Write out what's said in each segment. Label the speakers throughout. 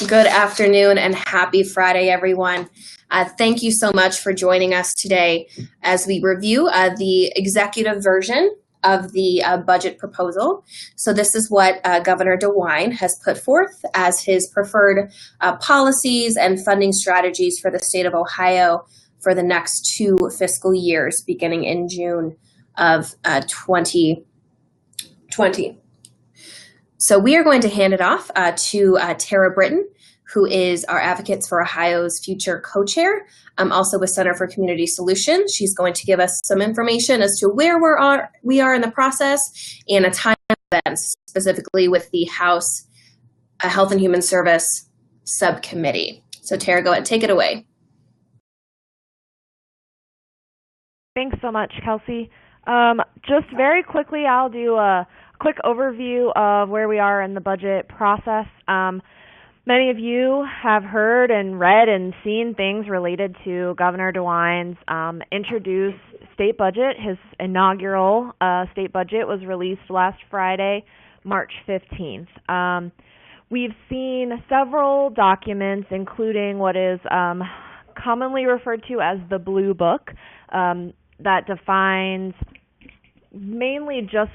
Speaker 1: Good afternoon and happy Friday, everyone. Thank you so much for joining us today as we review the executive version of the budget proposal. So this is what Governor DeWine has put forth as his preferred policies and funding strategies for the state of Ohio for the next 2 fiscal years, beginning in June of 2020. So we are going to hand it off to Tara Britton, who is our Advocates for Ohio's future co-chair, also with Center for Community Solutions. She's going to give us some information as to where we are in the process and a time events, specifically with the House Health and Human Service Subcommittee. So Tara, go ahead, take it away.
Speaker 2: Thanks so much, Kelsey. Just very quickly, I'll do a quick overview of where we are in the budget process. Many of you have heard and read and seen things related to Governor DeWine's introduced state budget. His inaugural state budget was released last Friday, March 15th. We've seen several documents, including what is commonly referred to as the Blue Book, that defines mainly just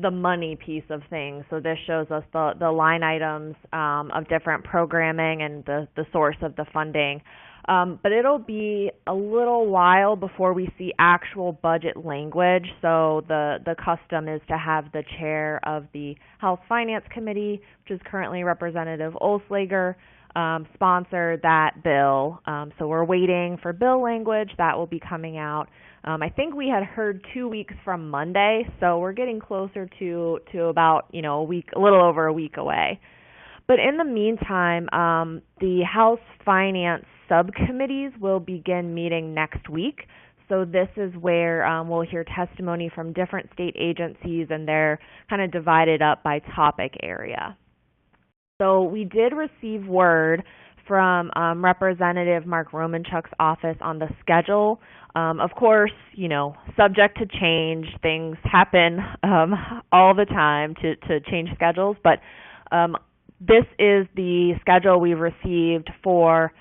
Speaker 2: the money piece of things. So this shows us the line items of different programming and the source of the funding. But it'll be a little while before we see actual budget language. So the custom is to have the chair of the House Finance Committee, which is currently Representative Olslager, sponsor that bill. So we're waiting for bill language. That will be coming out. I think we had heard 2 weeks from Monday, so we're getting closer to about a week, a little over a week away. But in the meantime, the House Finance subcommittees will begin meeting next week. So this is where we'll hear testimony from different state agencies, and they're kind of divided up by topic area. So we did receive word from Representative Mark Romanchuk's office on the schedule. Of course, subject to change. Things happen all the time to change schedules, but this is the schedule we received for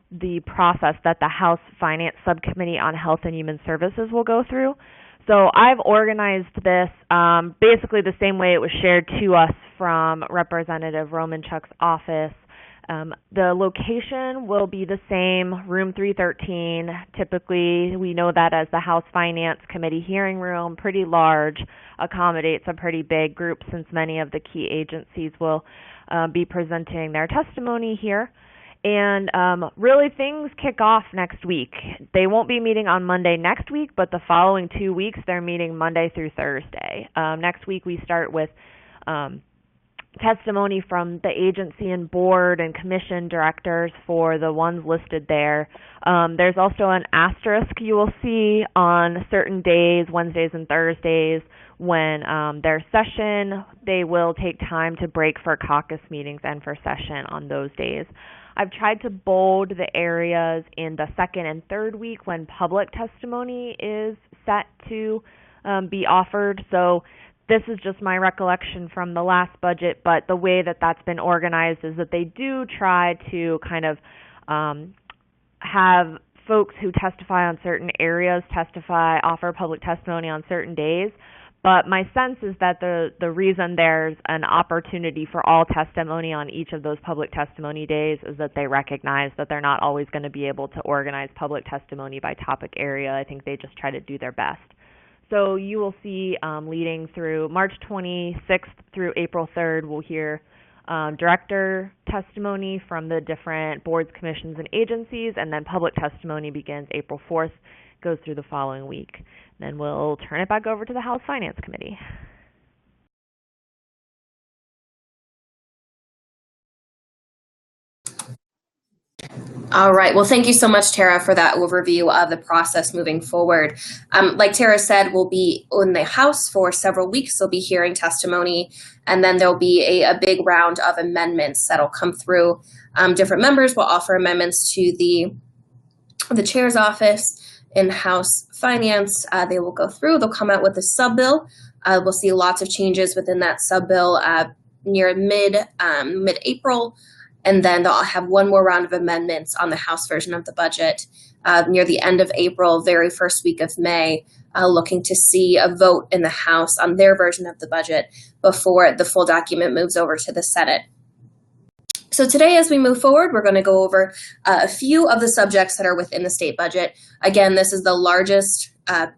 Speaker 2: the process that the House Finance Subcommittee on Health and Human Services will go through. So I've organized this basically the same way it was shared to us from Representative Romanchuk's office. The location will be the same, room 313. Typically, we know that as the House Finance Committee hearing room, pretty large, accommodates a pretty big group since many of the key agencies will be presenting their testimony here. And really things kick off next week. They won't be meeting on Monday next week, but the following 2 weeks they're meeting Monday through Thursday. Next week we start with testimony from the agency and board and commission directors for the ones listed there. There's also an asterisk you will see on certain days, Wednesdays and Thursdays, when there's session. They will take time to break for caucus meetings and for session on those days. I've tried to bold the areas in the second and third week when public testimony is set to be offered. So this is just my recollection from the last budget, but the way that that's been organized is that they do try to kind of have folks who testify on certain areas offer public testimony on certain days. But my sense is that the reason there's an opportunity for all testimony on each of those public testimony days is that they recognize that they're not always going to be able to organize public testimony by topic area. I think they just try to do their best. So you will see leading through March 26th through April 3rd, we'll hear director testimony from the different boards, commissions, and agencies, and then public testimony begins April 4th, goes through the following week. Then we'll turn it back over to the House Finance Committee.
Speaker 1: All right. Well, thank you so much, Tara, for that overview of the process moving forward. Like Tara said, we'll be in the House for several weeks. They'll be hearing testimony, and then there'll be a big round of amendments that'll come through. Different members will offer amendments to the chair's office in House Finance. They will go through. They'll come out with a sub-bill. We'll see lots of changes within that sub-bill near mid-April. and then they'll have one more round of amendments on the House version of the budget near the end of April, very first week of May, looking to see a vote in the House on their version of the budget before the full document moves over to the Senate. So today, as we move forward, we're going to go over a few of the subjects that are within the state budget. Again, this is the largest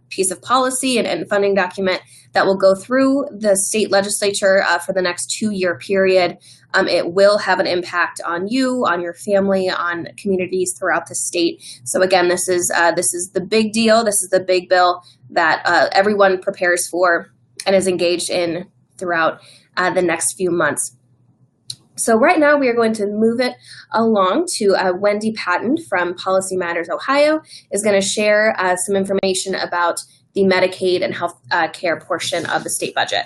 Speaker 1: piece of policy and funding document that will go through the state legislature for the next 2-year period. It will have an impact on you, on your family, on communities throughout the state. So again, this is the big deal. This is the big bill that everyone prepares for and is engaged in throughout the next few months. So right now we are going to move it along to Wendy Patton from Policy Matters Ohio is going to share some information about the Medicaid and health care portion of the state budget.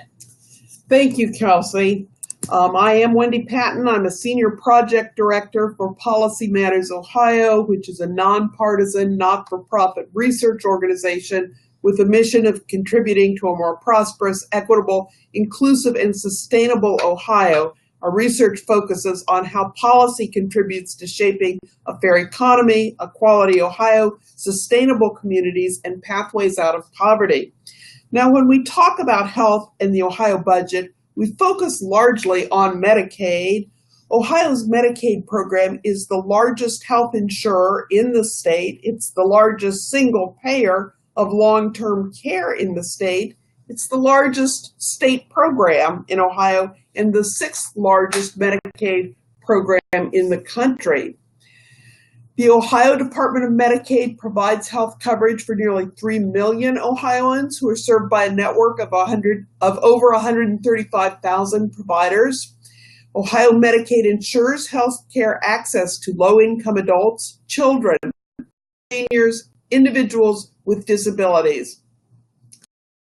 Speaker 3: Thank you, Kelsey. I am Wendy Patton. I'm a Senior Project Director for Policy Matters Ohio, which is a nonpartisan, not-for-profit research organization with a mission of contributing to a more prosperous, equitable, inclusive, and sustainable Ohio. Our research focuses on how policy contributes to shaping a fair economy, a quality Ohio, sustainable communities, and pathways out of poverty. Now, when we talk about health and the Ohio budget, we focus largely on Medicaid. Ohio's Medicaid program is the largest health insurer in the state. It's the largest single payer of long-term care in the state. It's the largest state program in Ohio and the 6th largest Medicaid program in the country. The Ohio Department of Medicaid provides health coverage for nearly 3 million Ohioans who are served by a network of over 135,000 providers. Ohio Medicaid ensures health care access to low-income adults, children, seniors, individuals with disabilities.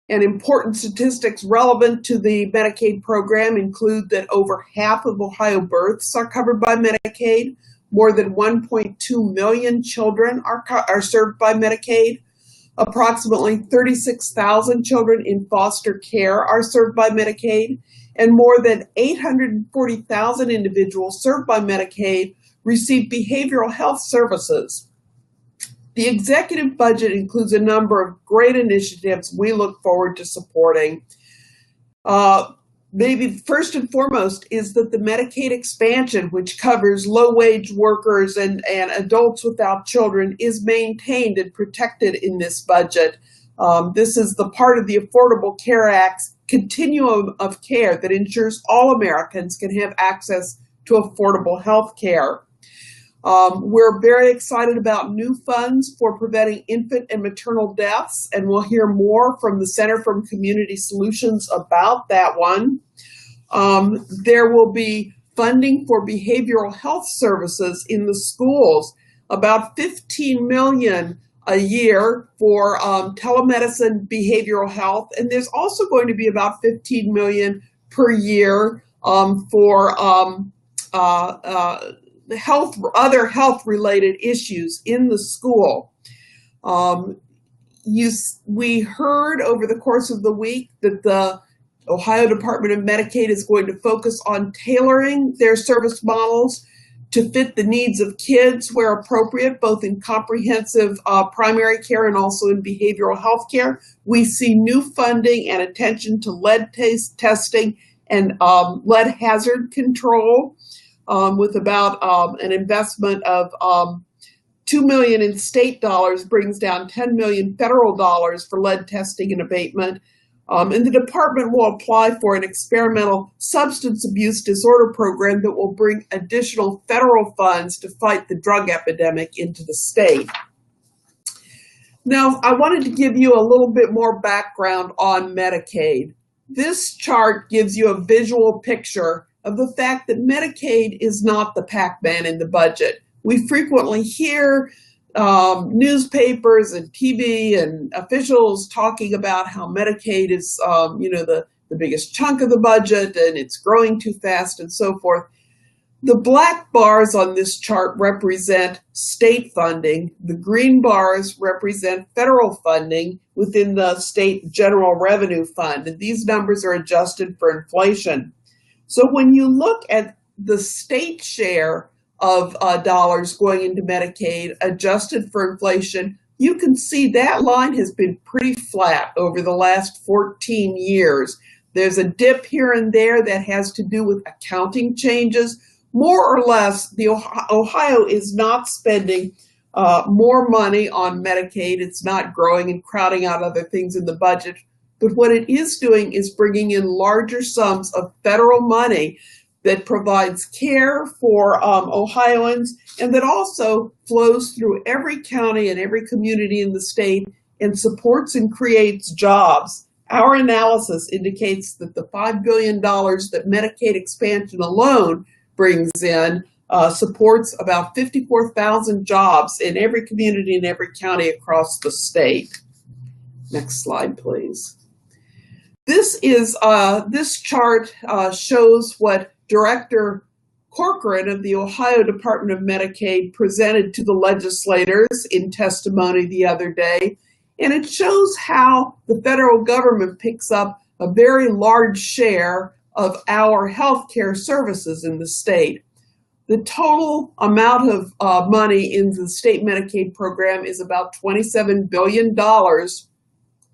Speaker 3: And important statistics relevant to the Medicaid program include that over half of Ohio births are covered by Medicaid. More than 1.2 million children are served by Medicaid. Approximately 36,000 children in foster care are served by Medicaid. And more than 840,000 individuals served by Medicaid receive behavioral health services. The executive budget includes a number of great initiatives we look forward to supporting. Maybe first and foremost is that the Medicaid expansion, which covers low-wage workers and adults without children, is maintained and protected in this budget. This is the part of the Affordable Care Act's continuum of care that ensures all Americans can have access to affordable health care. We're very excited about new funds for preventing infant and maternal deaths, and we'll hear more from the Center for Community Solutions about that one. There will be funding for behavioral health services in the schools, about $15 million a year for telemedicine behavioral health, and there's also going to be about $15 million per year for other health-related issues in the school. We heard over the course of the week that the Ohio Department of Medicaid is going to focus on tailoring their service models to fit the needs of kids where appropriate, both in comprehensive primary care and also in behavioral health care. We see new funding and attention to lead testing and lead hazard control. With about an investment of $2 million in state dollars brings down $10 million federal dollars for lead testing and abatement. And the department will apply for an experimental substance abuse disorder program that will bring additional federal funds to fight the drug epidemic into the state. Now, I wanted to give you a little bit more background on Medicaid. This chart gives you a visual picture of the fact that Medicaid is not the Pac-Man in the budget. We frequently hear newspapers and TV and officials talking about how Medicaid is, the biggest chunk of the budget and it's growing too fast and so forth. The black bars on this chart represent state funding. The green bars represent federal funding within the state general revenue fund. And these numbers are adjusted for inflation. So when you look at the state share of dollars going into Medicaid, adjusted for inflation, you can see that line has been pretty flat over the last 14 years. There's a dip here and there that has to do with accounting changes. More or less, Ohio is not spending more money on Medicaid. It's not growing and crowding out other things in the budget. But what it is doing is bringing in larger sums of federal money that provides care for Ohioans, and that also flows through every county and every community in the state and supports and creates jobs. Our analysis indicates that the $5 billion that Medicaid expansion alone brings in supports about 54,000 jobs in every community and every county across the state. Next slide, please. This chart shows what Director Corcoran of the Ohio Department of Medicaid presented to the legislators in testimony the other day. And it shows how the federal government picks up a very large share of our health care services in the state. The total amount of money in the state Medicaid program is about $27 billion.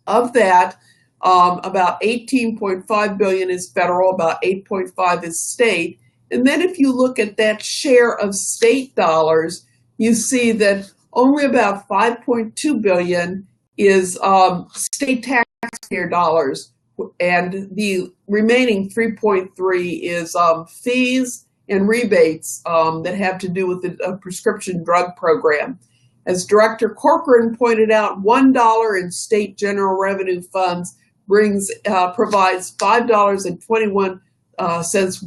Speaker 3: Of that, about $18.5 billion is federal, about $8.5 is state. And then if you look at that share of state dollars, you see that only about $5.2 billion is state taxpayer dollars, and the remaining 3.3 is fees and rebates that have to do with the prescription drug program. As Director Corcoran pointed out, $1 in state general revenue funds provides $5.21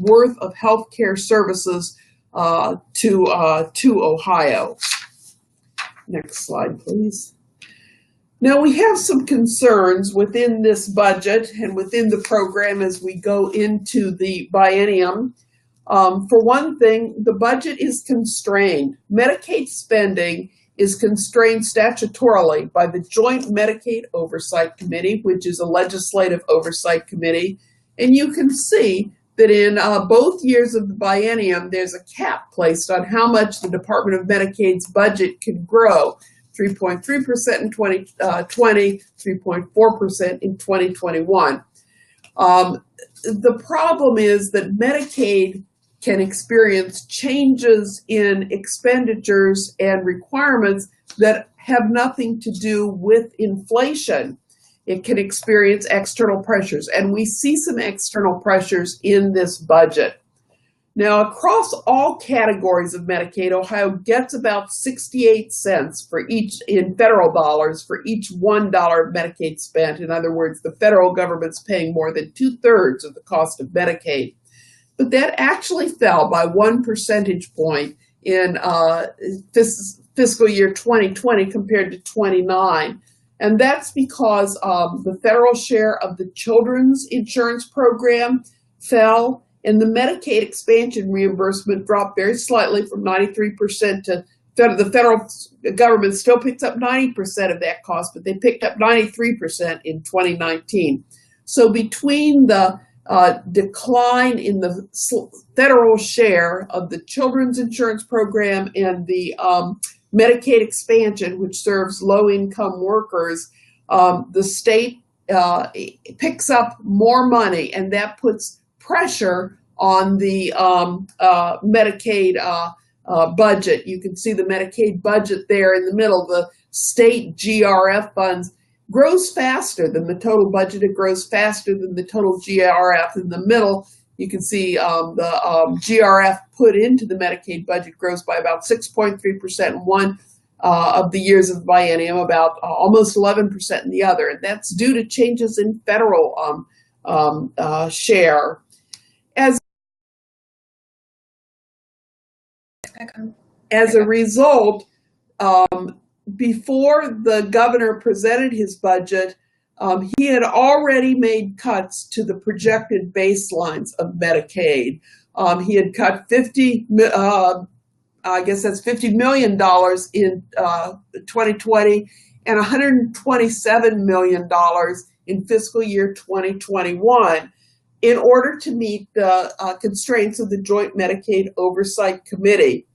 Speaker 3: worth of health care services to Ohio. Next slide, please. Now, we have some concerns within this budget and within the program as we go into the biennium. For one thing, the budget is constrained. Medicaid spending is constrained statutorily by the Joint Medicaid Oversight Committee, which is a legislative oversight committee. And you can see that in both years of the biennium, there's a cap placed on how much the Department of Medicaid's budget can grow. 3.3% in 2020, 3.4% in 2021. The problem is that Medicaid can experience changes in expenditures and requirements that have nothing to do with inflation. It can experience external pressures, and we see some external pressures in this budget. Now, across all categories of Medicaid, Ohio gets about 68 cents for each in federal dollars for each $1 of Medicaid spent. In other words, the federal government's paying more than 2/3 of the cost of Medicaid. But that actually fell by 1 percentage point in fiscal year 2020 compared to 29. And that's because the federal share of the children's insurance program fell, and the Medicaid expansion reimbursement dropped very slightly from 93% to the federal government still picks up 90% of that cost, but they picked up 93% in 2019. So between the decline in the federal share of the children's insurance program and the Medicaid expansion, which serves low-income workers, the state picks up more money, and that puts pressure on the Medicaid budget. You can see the Medicaid budget there in the middle. The state GRF funds grows faster than the total budget. It grows faster than the total GRF. In the middle, you can see the GRF put into the Medicaid budget grows by about 6.3% in one of the years of the biennium, about almost 11% in the other. And that's due to changes in federal share. As a result, before the governor presented his budget, he had already made cuts to the projected baselines of Medicaid. He had cut $50 million in 2020 and $127 million in fiscal year 2021. in order to meet the constraints of the Joint Medicaid Oversight Committee.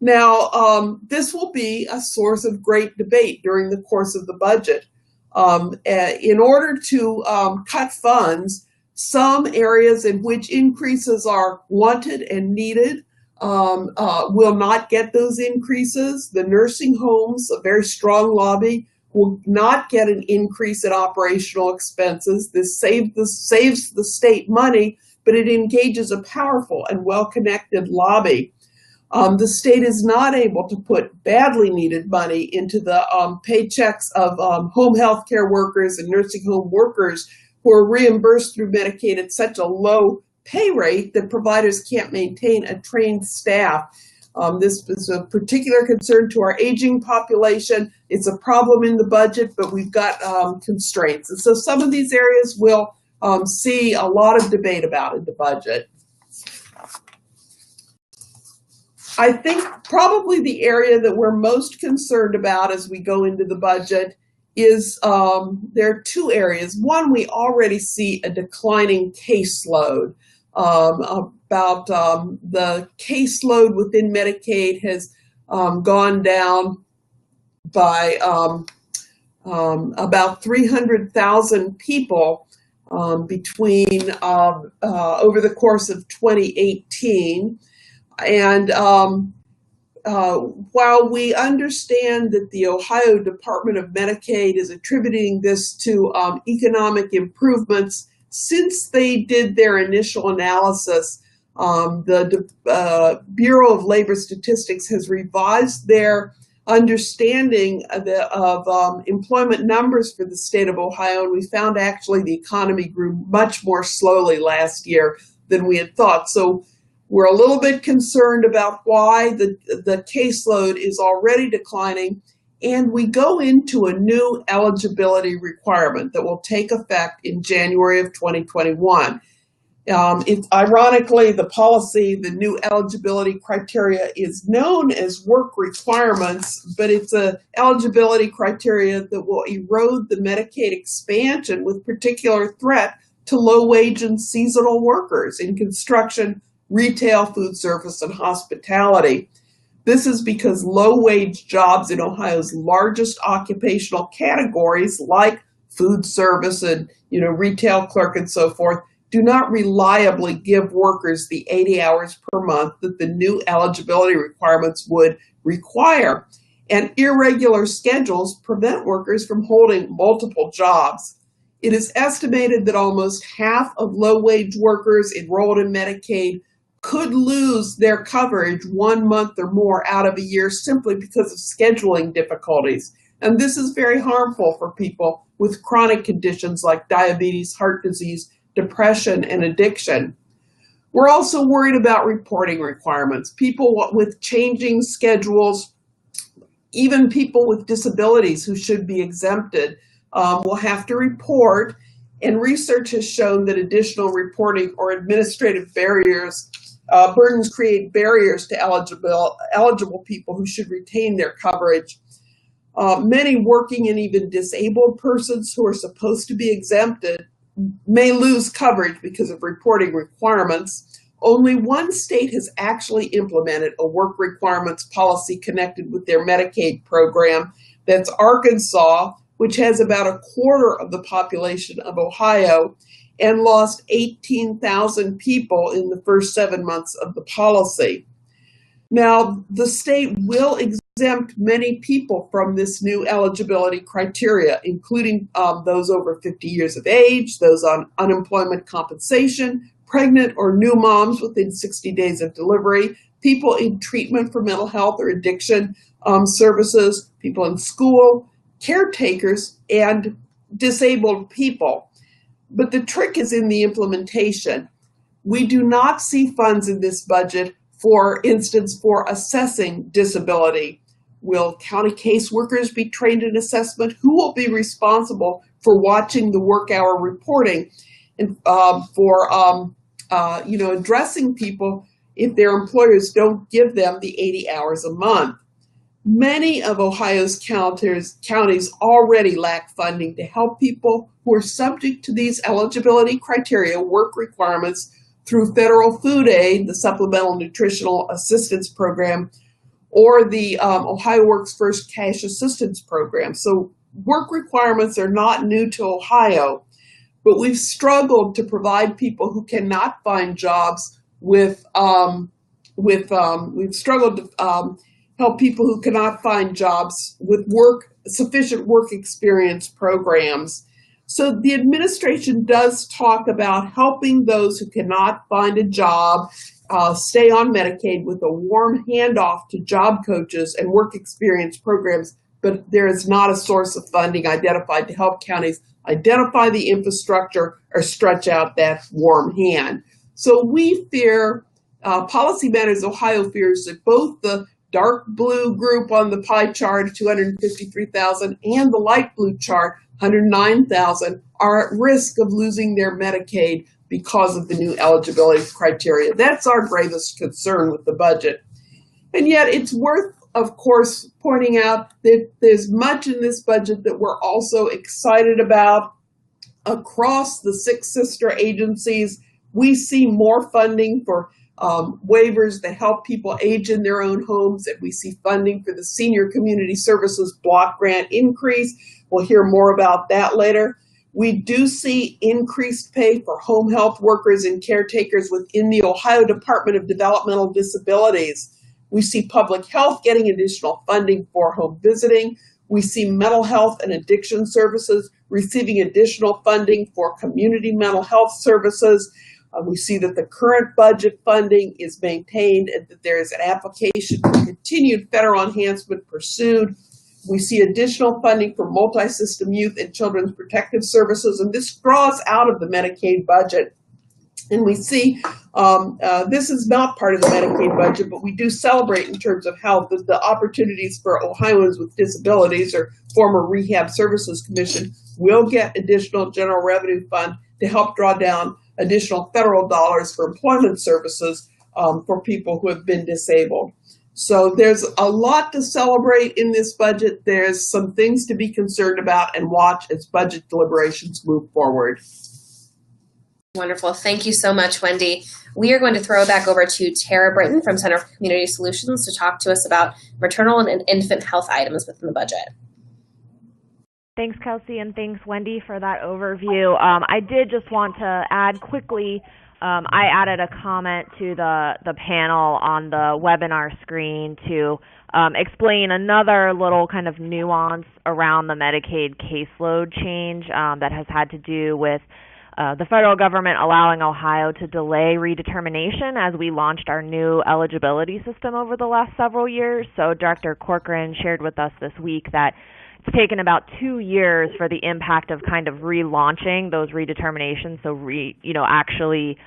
Speaker 3: Now, this will be a source of great debate during the course of the budget. In order to cut funds, some areas in which increases are wanted and needed will not get those increases. The nursing homes, a very strong lobby, will not get an increase in operational expenses. This saves the state money, but it engages a powerful and well-connected lobby. The state is not able to put badly needed money into the paychecks of home health care workers and nursing home workers who are reimbursed through Medicaid at such a low pay rate that providers can't maintain a trained staff. This is a particular concern to our aging population. It's a problem in the budget, but we've got constraints. And so some of these areas will see a lot of debate about in the budget. I think probably the area that we're most concerned about as we go into the budget is there are two areas. One, we already see a declining caseload. The caseload within Medicaid has gone down by about 300,000 people between over the course of 2018. And while we understand that the Ohio Department of Medicaid is attributing this to economic improvements, since they did their initial analysis, the Bureau of Labor Statistics has revised their understanding of employment numbers for the state of Ohio, and we found actually the economy grew much more slowly last year than we had thought. So we're a little bit concerned about why the caseload is already declining, and we go into a new eligibility requirement that will take effect in January of 2021. Ironically, the new eligibility criteria is known as work requirements, but it's a eligibility criteria that will erode the Medicaid expansion with particular threat to low-wage and seasonal workers in construction, retail, food service, and hospitality. This is because low-wage jobs in Ohio's largest occupational categories, like food service and retail clerk and so forth, do not reliably give workers the 80 hours per month that the new eligibility requirements would require. And irregular schedules prevent workers from holding multiple jobs. It is estimated that almost half of low-wage workers enrolled in Medicaid could lose their coverage 1 month or more out of a year simply because of scheduling difficulties. And this is very harmful for people with chronic conditions like diabetes, heart disease, depression, and addiction. We're also worried about reporting requirements. People with changing schedules, even people with disabilities who should be exempted, will have to report. And research has shown that additional reporting or administrative burdens create barriers to eligible people who should retain their coverage. Many working and even disabled persons who are supposed to be exempted may lose coverage because of reporting requirements. Only one state has actually implemented a work requirements policy connected with their Medicaid program. That's Arkansas, which has about a quarter of the population of Ohio and lost 18,000 people in the first 7 months of the policy. Now, the state will exempt many people from this new eligibility criteria, including those over 50 years of age, those on unemployment compensation, pregnant or new moms within 60 days of delivery, people in treatment for mental health or addiction services, people in school, caretakers, and disabled people. But the trick is in the implementation. We do not see funds in this budget, for instance, for assessing disability. Will county caseworkers be trained in assessment? Who will be responsible for watching the work hour reporting and for addressing people if their employers don't give them the 80 hours a month? Many of Ohio's counties already lack funding to help people who who are subject to these eligibility criteria work requirements through federal food aid, the Supplemental Nutritional Assistance Program, or the Ohio Works First Cash Assistance Program. So work requirements are not new to Ohio, but we've struggled to provide people who cannot find jobs we've struggled to help people who cannot find jobs with sufficient work experience programs. So the administration does talk about helping those who cannot find a job stay on Medicaid with a warm handoff to job coaches and work experience programs, but there is not a source of funding identified to help counties identify the infrastructure or stretch out that warm hand. So we fear, Policy Matters Ohio fears that both the dark blue group on the pie chart, 253,000, and the light blue chart, 109,000, are at risk of losing their Medicaid because of the new eligibility criteria. That's our gravest concern with the budget. And yet it's worth, of course, pointing out that there's much in this budget that we're also excited about. Across the 6 sister agencies, we see more funding for waivers that help people age in their own homes, and we see funding for the Senior Community Services Block Grant increase. We'll hear more about that later. We do see increased pay for home health workers and caretakers within the Ohio Department of Developmental Disabilities. We see public health getting additional funding for home visiting. We see mental health and addiction services receiving additional funding for community mental health services. We see that the current budget funding is maintained and that there is an application for continued federal enhancement pursued. We see additional funding for multi-system youth and children's protective services, and this draws out of the Medicaid budget. And we see this is not part of the Medicaid budget, but we do celebrate in terms of health that the opportunities for Ohioans with disabilities or former Rehab Services Commission will get additional general revenue fund to help draw down additional federal dollars for employment services for people who have been disabled. So there's a lot to celebrate in this budget. There's some things to be concerned about and watch as budget deliberations move forward.
Speaker 1: Wonderful. Thank you so much, Wendy. We are going to throw it back over to Tara Britton from Center for Community Solutions to talk to us about maternal and infant health items within the budget.
Speaker 2: Thanks, Kelsey, and thanks, Wendy, for that overview. I did just want to add quickly, I added a comment to the panel on the webinar screen to explain another little kind of nuance around the Medicaid caseload change that has had to do with the federal government allowing Ohio to delay redetermination as we launched our new eligibility system over the last several years. So Director Corcoran shared with us this week that it's taken about 2 years for the impact of kind of relaunching those redeterminations, so actually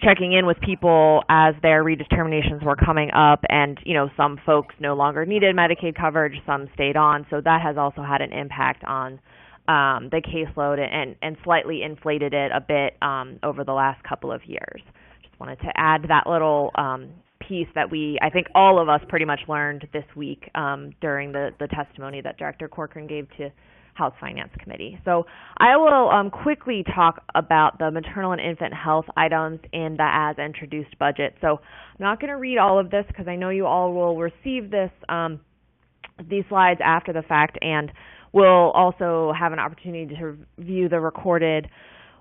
Speaker 2: checking in with people as their redeterminations were coming up, and some folks no longer needed Medicaid coverage, some stayed on, so that has also had an impact on the caseload and slightly inflated it a bit over the last couple of years. Just wanted to add that little piece that I think all of us pretty much learned this week during the testimony that Director Corcoran gave to House Finance Committee. So I will quickly talk about the maternal and infant health items in the as introduced budget. So I'm not going to read all of this because I know you all will receive these slides after the fact, and we'll also have an opportunity to view the recorded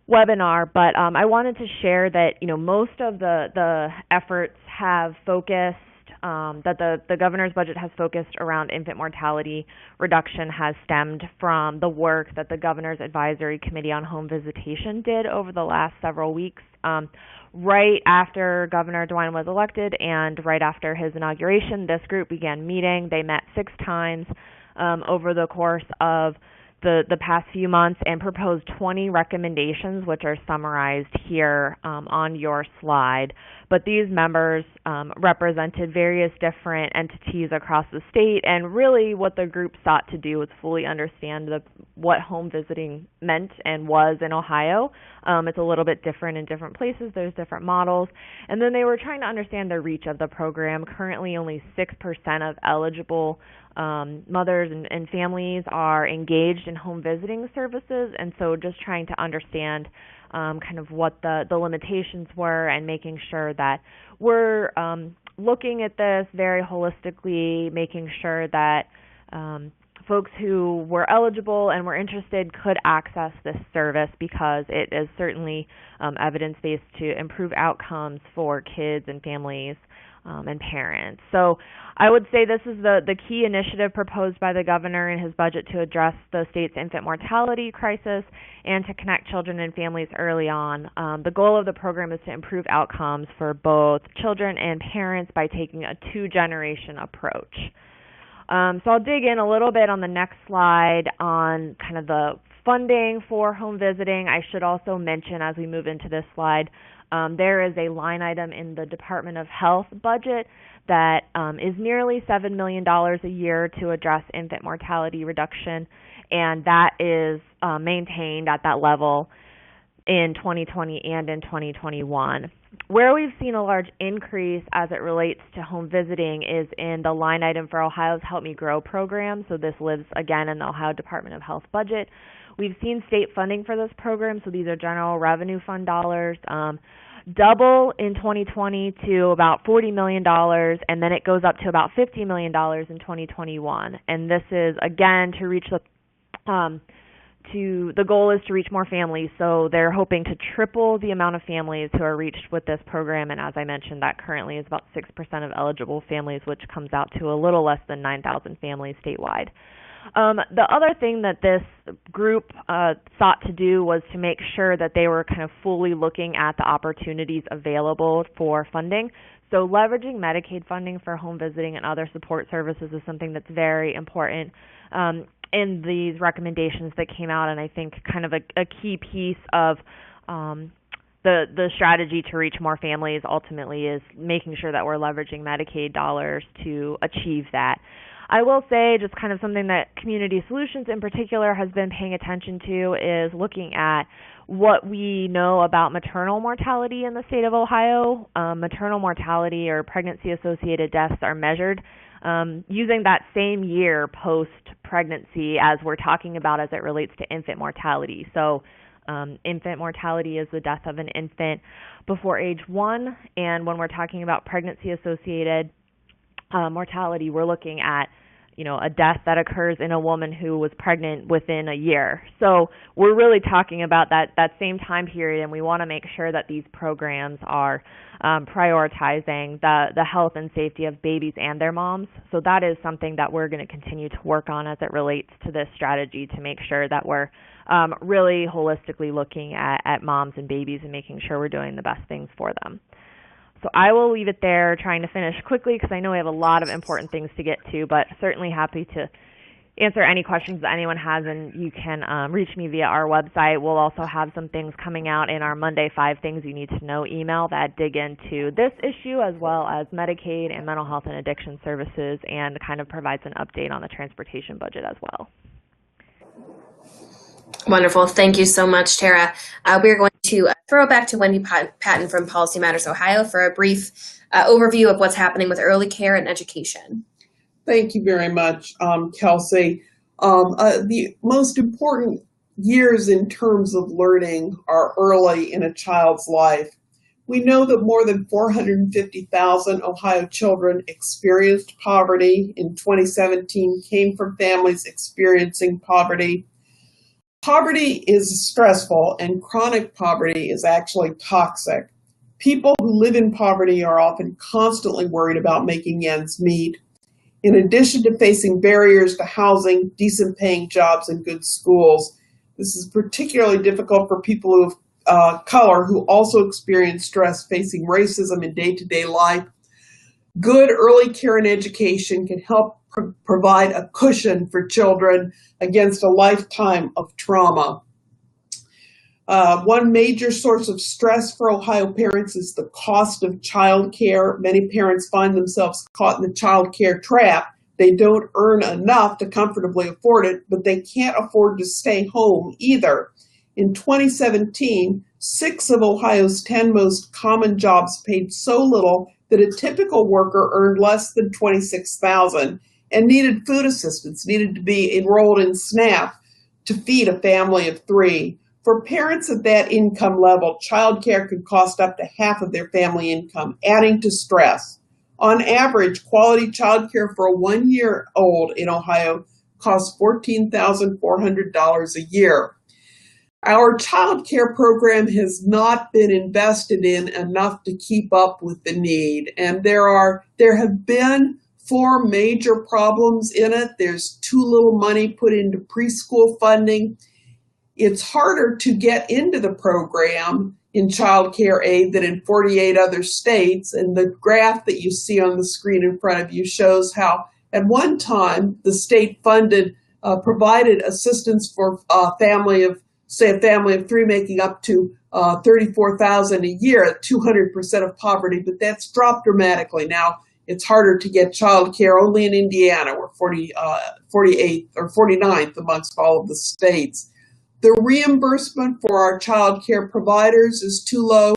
Speaker 2: webinar, but I wanted to share that most of the efforts have focused, that the governor's budget has focused around infant mortality reduction has stemmed from the work that the Governor's Advisory Committee on Home Visitation did over the last several weeks. Right after Governor DeWine was elected and right after his inauguration, this group began meeting. They met 6 times over the course of the past few months and proposed 20 recommendations, which are summarized here on your slide. But these members represented various different entities across the state, and really what the group sought to do was fully understand what home visiting meant and was in Ohio. It's a little bit different in different places. There's different models. And then they were trying to understand the reach of the program. Currently, only 6% of eligible mothers and families are engaged in home visiting services, and so just trying to understand kind of what the limitations were and making sure that we're looking at this very holistically, making sure that folks who were eligible and were interested could access this service, because it is certainly evidence-based to improve outcomes for kids and families and parents. So I would say this is the key initiative proposed by the governor in his budget to address the state's infant mortality crisis and to connect children and families early on. The goal of the program is to improve outcomes for both children and parents by taking a two-generation approach. So I'll dig in a little bit on the next slide on kind of the funding for home visiting. I should also mention, as we move into this slide, there is a line item in the Department of Health budget that is nearly $7 million a year to address infant mortality reduction, and that is maintained at that level in 2020 and in 2021. Where we've seen a large increase as it relates to home visiting is in the line item for Ohio's Help Me Grow program. So this lives, again, in the Ohio Department of Health budget. We've seen state funding for this program, so these are general revenue fund dollars, double in 2020 to about $40 million, and then it goes up to about $50 million in 2021. And this is, again, to reach the goal is to reach more families, so they're hoping to triple the amount of families who are reached with this program, and as I mentioned, that currently is about 6% of eligible families, which comes out to a little less than 9,000 families statewide. The other thing that this group sought to do was to make sure that they were kind of fully looking at the opportunities available for funding. So leveraging Medicaid funding for home visiting and other support services is something that's very important in these recommendations that came out, and I think kind of a key piece of the strategy to reach more families ultimately is making sure that we're leveraging Medicaid dollars to achieve that. I will say just kind of something that Community Solutions in particular has been paying attention to is looking at what we know about maternal mortality in the state of Ohio. Maternal mortality or pregnancy-associated deaths are measured using that same year post-pregnancy as we're talking about as it relates to infant mortality. So infant mortality is the death of an infant before age 1, and when we're talking about pregnancy-associated mortality, we're looking at a death that occurs in a woman who was pregnant within a year. So we're really talking about that same time period, and we want to make sure that these programs are prioritizing the health and safety of babies and their moms. So that is something that we're going to continue to work on as it relates to this strategy to make sure that we're really holistically looking at moms and babies and making sure we're doing the best things for them. So I will leave it there, trying to finish quickly because I know we have a lot of important things to get to, but certainly happy to answer any questions that anyone has, and you can reach me via our website. We'll also have some things coming out in our Monday 5 Things You Need to Know email that dig into this issue as well as Medicaid and mental health and addiction services, and kind of provides an update on the transportation budget as well.
Speaker 1: Wonderful. Thank you so much, Tara. We're going to throw it back to Wendy Patton from Policy Matters Ohio for a brief overview of what's happening with early care and education.
Speaker 3: Thank you very much, Kelsey. The most important years in terms of learning are early in a child's life. We know that more than 450,000 Ohio children experienced poverty in 2017, came from families experiencing poverty. Poverty is stressful, and chronic poverty is actually toxic. People who live in poverty are often constantly worried about making ends meet. In addition to facing barriers to housing, decent paying jobs, and good schools, this is particularly difficult for people of color who also experience stress facing racism in day-to-day life. Good early care and education can help provide a cushion for children against a lifetime of trauma. One major source of stress for Ohio parents is the cost of childcare. Many parents find themselves caught in the childcare trap. They don't earn enough to comfortably afford it, but they can't afford to stay home either. In 2017, 6 of Ohio's 10 most common jobs paid so little that a typical worker earned less than $26,000. and needed food assistance, needed to be enrolled in SNAP to feed a family of 3. For parents at that income level, childcare could cost up to half of their family income, adding to stress. On average, quality childcare for a 1-year-old in Ohio costs $14,400 a year. Our child care program has not been invested in enough to keep up with the need, and there have been 4 major problems in it. There's too little money put into preschool funding. It's harder to get into the program in child care aid than in 48 other states, and the graph that you see on the screen in front of you shows how at one time the state provided assistance for a family of 3 making up to $34,000 a year at 200% of poverty, but that's dropped dramatically. Now it's harder to get child care. Only in Indiana we're 48th or 49th amongst all of the states. The reimbursement for our child care providers is too low,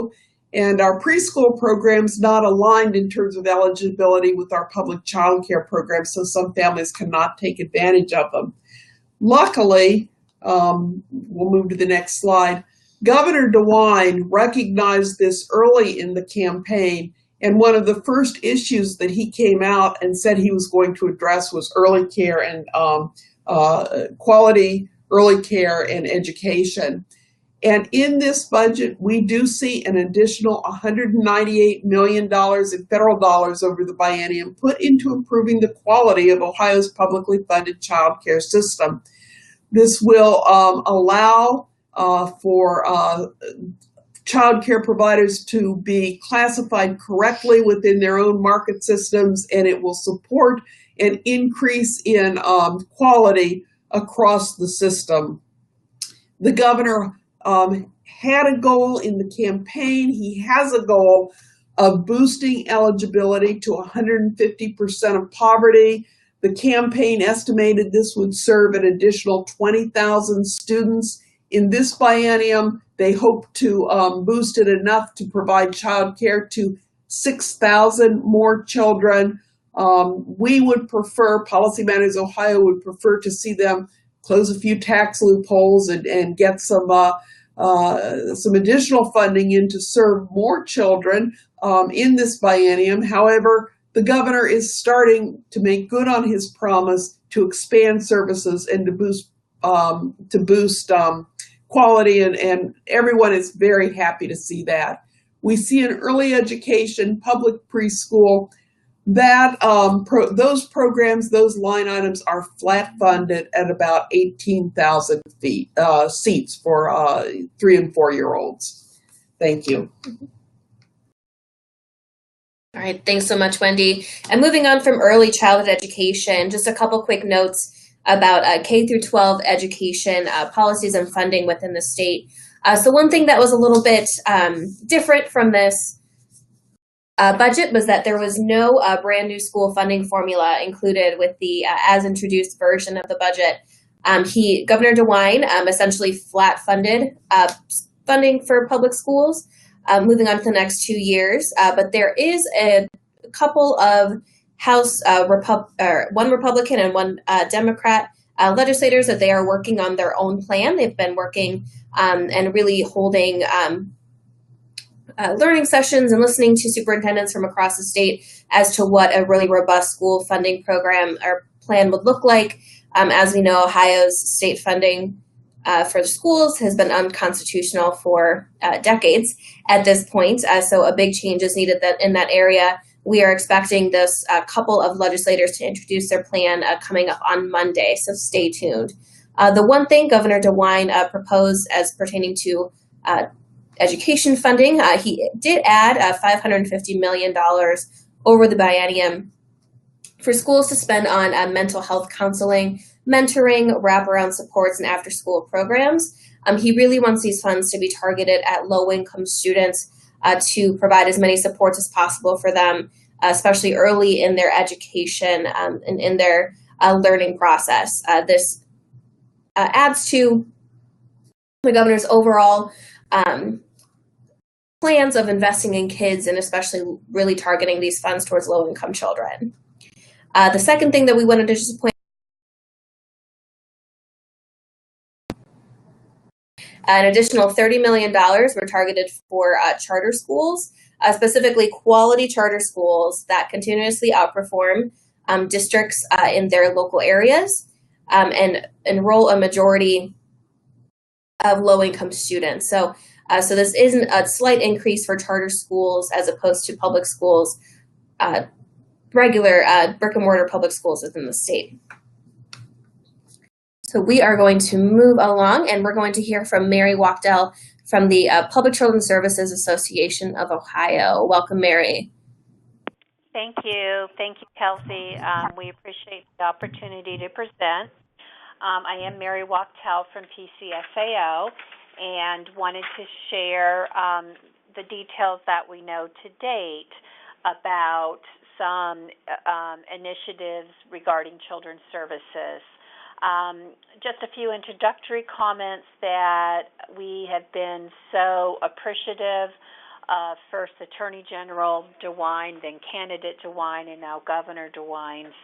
Speaker 3: and our preschool program's not aligned in terms of eligibility with our public child care program, so some families cannot take advantage of them. Luckily, we'll move to the next slide. Governor DeWine recognized this early in the campaign, and one of the first issues that he came out and said he was going to address was early care and quality early care and education. And in this budget, we do see an additional $198 million in federal dollars over the biennium put into improving the quality of Ohio's publicly funded child care system. This will allow for child care providers to be classified correctly within their own market systems, and it will support an increase in quality across the system. The governor had a goal in the campaign. He has a goal of boosting eligibility to 150% of poverty. The campaign estimated this would serve an additional 20,000 students. In this biennium, they hope to boost it enough to provide child care to 6,000 more children. We would prefer, Policy Matters Ohio would prefer to see them close a few tax loopholes and get some additional funding in to serve more children in this biennium. However, the governor is starting to make good on his promise to expand services and to boost quality, and everyone is very happy to see that. We see in early education, public preschool, that those programs, those line items are flat funded at about 18,000 seats for 3 and 4-year-olds. Thank you.
Speaker 1: All right, thanks so much, Wendy. And moving on from early childhood education, just a couple quick notes about K through 12 education policies and funding within the state. So one thing that was a little bit different from this budget was that there was no brand new school funding formula included with the as introduced version of the budget. Governor DeWine essentially flat funded funding for public schools moving on to the next 2 years, but there is a couple of House one Republican and one Democrat legislators that they are working on their own plan. They've been working and really holding learning sessions and listening to superintendents from across the state as to what a really robust school funding program or plan would look like. As we know, Ohio's state funding for schools has been unconstitutional for decades at this point. So a big change is needed in that area. We are expecting this couple of legislators to introduce their plan coming up on Monday, so stay tuned. The one thing Governor DeWine proposed as pertaining to education funding, he did add $550 million over the biennium for schools to spend on mental health counseling, mentoring, wraparound supports, and after-school programs. He really wants these funds to be targeted at low-income students to provide as many supports as possible for them, especially early in their education and in their learning process. This adds to the governor's overall plans of investing in kids and especially really targeting these funds towards low-income children. The second thing that we wanted to just point an additional $30 million were targeted for charter schools, specifically quality charter schools that continuously outperform districts in their local areas and enroll a majority of low-income students. So this is a slight increase for charter schools as opposed to public schools, regular brick-and-mortar public schools within the state. So we are going to move along, and we're going to hear from Mary Wachtel from the Public Children's Services Association of Ohio. Welcome, Mary.
Speaker 4: Thank you. Thank you, Kelsey. We appreciate the opportunity to present. I am Mary Wachtel from PCSAO and wanted to share the details that we know to date about some initiatives regarding children's services. Just a few introductory comments that we have been so appreciative of first Attorney General DeWine, then candidate DeWine, and now Governor DeWine's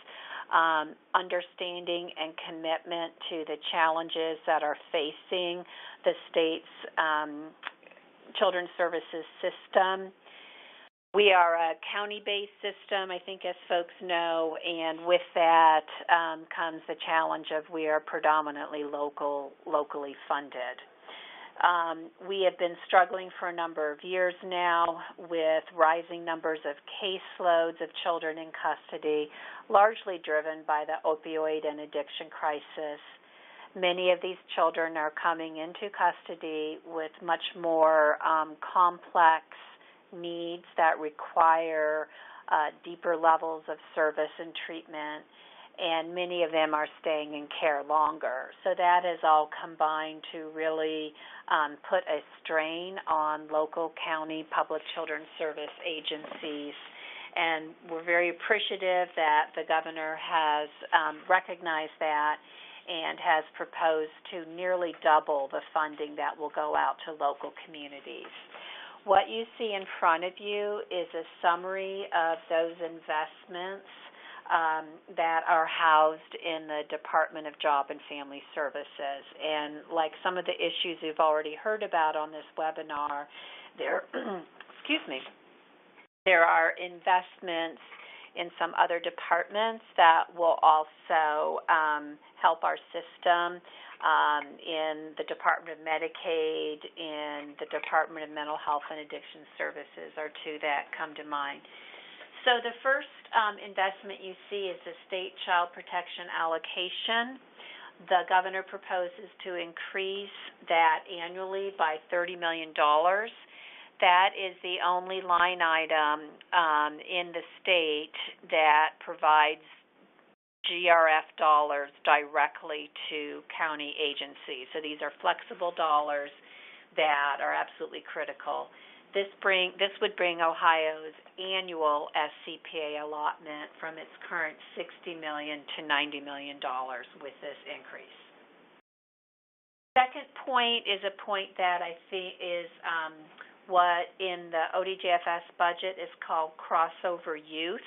Speaker 4: understanding and commitment to the challenges that are facing the state's children's services system. We are a county-based system, I think, as folks know, and with that comes the challenge of we are predominantly locally funded. We have been struggling for a number of years now with rising numbers of caseloads of children in custody, largely driven by the opioid and addiction crisis. Many of these children are coming into custody with much more complex needs that require deeper levels of service and treatment, and many of them are staying in care longer. So that has all combined to really put a strain on local county public children's service agencies. And we're very appreciative that the governor has recognized that and has proposed to nearly double the funding that will go out to local communities. What you see in front of you is a summary of those investments that are housed in the Department of Job and Family Services. And like some of the issues you've already heard about on this webinar, there are investments in some other departments that will also help our system. In the Department of Medicaid, in the Department of Mental Health and Addiction Services are two that come to mind. So the first investment you see is the state child protection allocation. The governor proposes to increase that annually by $30 million. That is the only line item in the state that provides GRF dollars directly to county agencies. So these are flexible dollars that are absolutely critical. This would bring Ohio's annual SCPA allotment from its current $60 million to $90 million with this increase. Second point is a point that I think is what in the ODJFS budget is called crossover youth.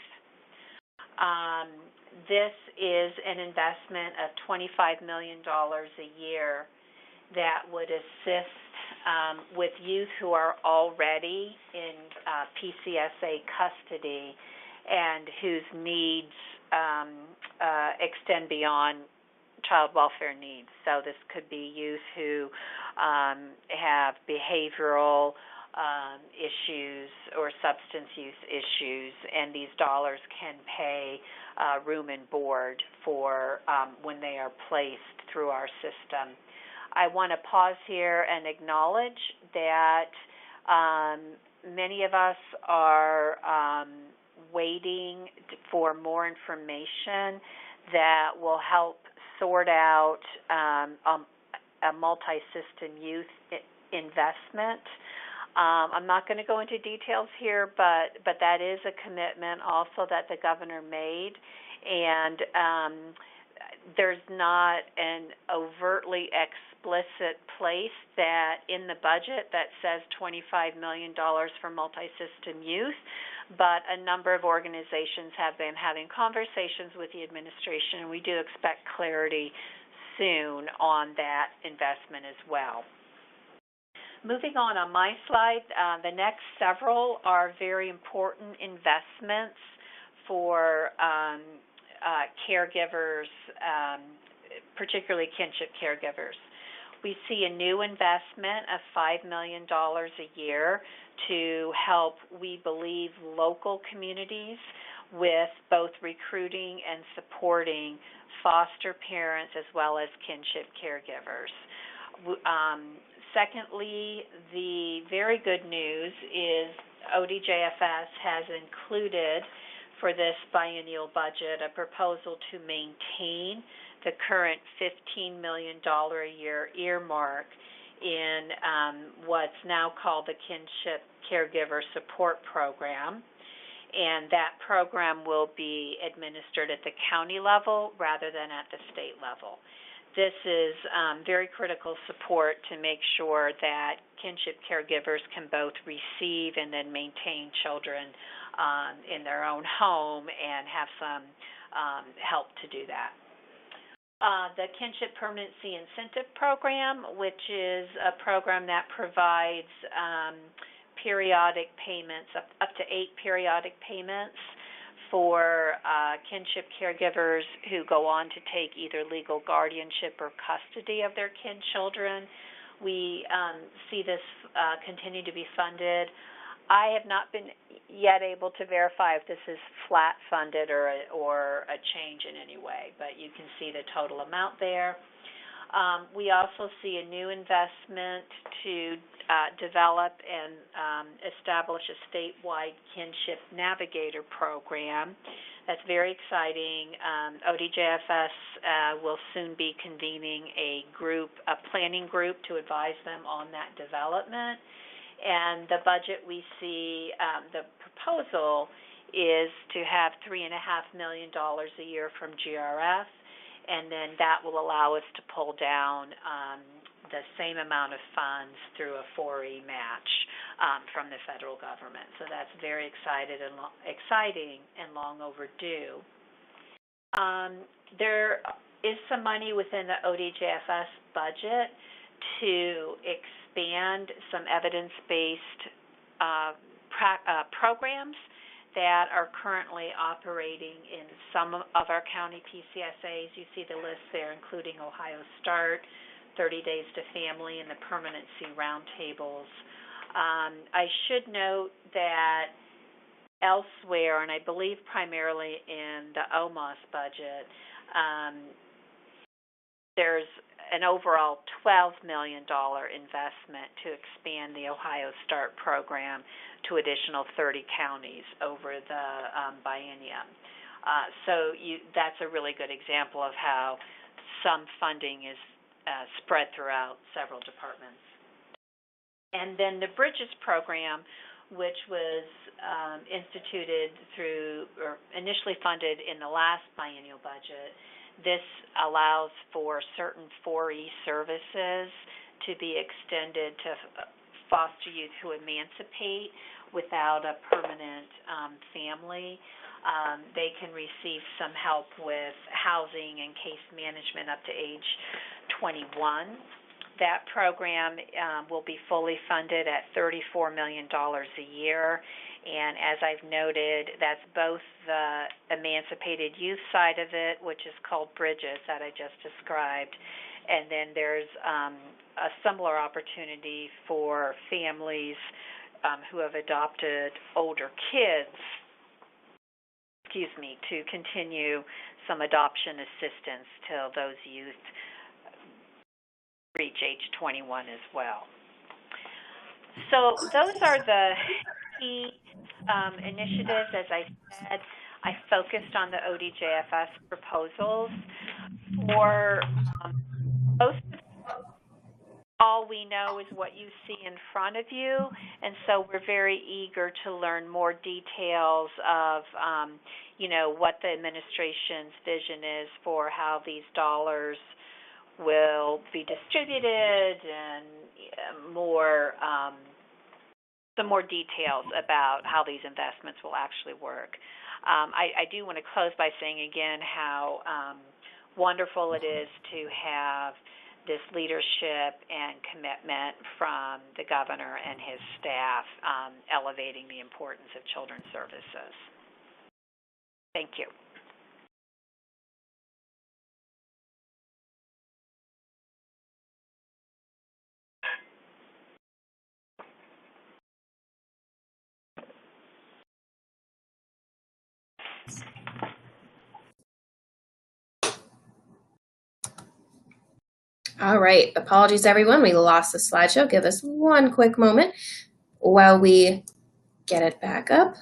Speaker 4: This is an investment of $25 million a year that would assist with youth who are already in PCSA custody and whose needs extend beyond child welfare needs. So this could be youth who have behavioral issues or substance use issues, and these dollars can pay room and board for when they are placed through our system. I want to pause here and acknowledge that many of us are waiting for more information that will help sort out a multi-system youth investment. I'm not going to go into details here, but that is a commitment also that the governor made, and there's not an overtly explicit place that in the budget that says $25 million for multi-system youth, but a number of organizations have been having conversations with the administration, and we do expect clarity soon on that investment as well. Moving on my slide, the next several are very important investments for caregivers, particularly kinship caregivers. We see a new investment of $5 million a year to help, we believe, local communities with both recruiting and supporting foster parents as well as kinship caregivers. Secondly, the very good news is ODJFS has included for this biennial budget a proposal to maintain the current $15 million a year earmark in what's now called the Kinship Caregiver Support Program. And that program will be administered at the county level rather than at the state level. This is very critical support to make sure that kinship caregivers can both receive and then maintain children in their own home and have some help to do that. The Kinship Permanency Incentive Program, which is a program that provides periodic payments, up to 8 periodic payments for kinship caregivers who go on to take either legal guardianship or custody of their kin children. We see this continue to be funded. I have not been yet able to verify if this is flat funded or a change in any way, but you can see the total amount there. We also see a new investment to develop and establish a statewide Kinship Navigator program. That's very exciting. ODJFS will soon be convening a planning group to advise them on that development. And the budget we see, the proposal is to have $3.5 million a year from GRF, and then that will allow us to pull down the same amount of funds through a 4E match from the federal government. So that's very exciting and long overdue. There is some money within the ODJFS budget to expand some evidence-based programs that are currently operating in some of our county PCSAs. You see the list there, including Ohio Start, 30 Days to Family, and the Permanency Roundtables. I should note that elsewhere, and I believe primarily in the OMOS budget, there's an overall $12 million investment to expand the Ohio Start program to additional 30 counties over the biennium. So that's a really good example of how some funding is spread throughout several departments. And then the Bridges program, which was instituted or initially funded in the last biennial budget, this allows for certain 4E services to be extended to foster youth who emancipate without a permanent family. They can receive some help with housing and case management up to age 21. That program will be fully funded at $34 million a year. And as I've noted, that's both the emancipated youth side of it, which is called Bridges, that I just described, and then there's a similar opportunity for families who have adopted older kids, to continue some adoption assistance till those youth reach age 21 as well. So those are the key initiatives. As I said, I focused on the ODJFS proposals. For most of all we know is what you see in front of you, and so we're very eager to learn more details of what the administration's vision is for how these dollars will be distributed and more some more details about how these investments will actually work. I do want to close by saying again how wonderful it is to have this leadership and commitment from the governor and his staff elevating the importance of children's services. Thank you.
Speaker 1: All right, apologies everyone, we lost the slideshow. Give us one quick moment while we get it back up.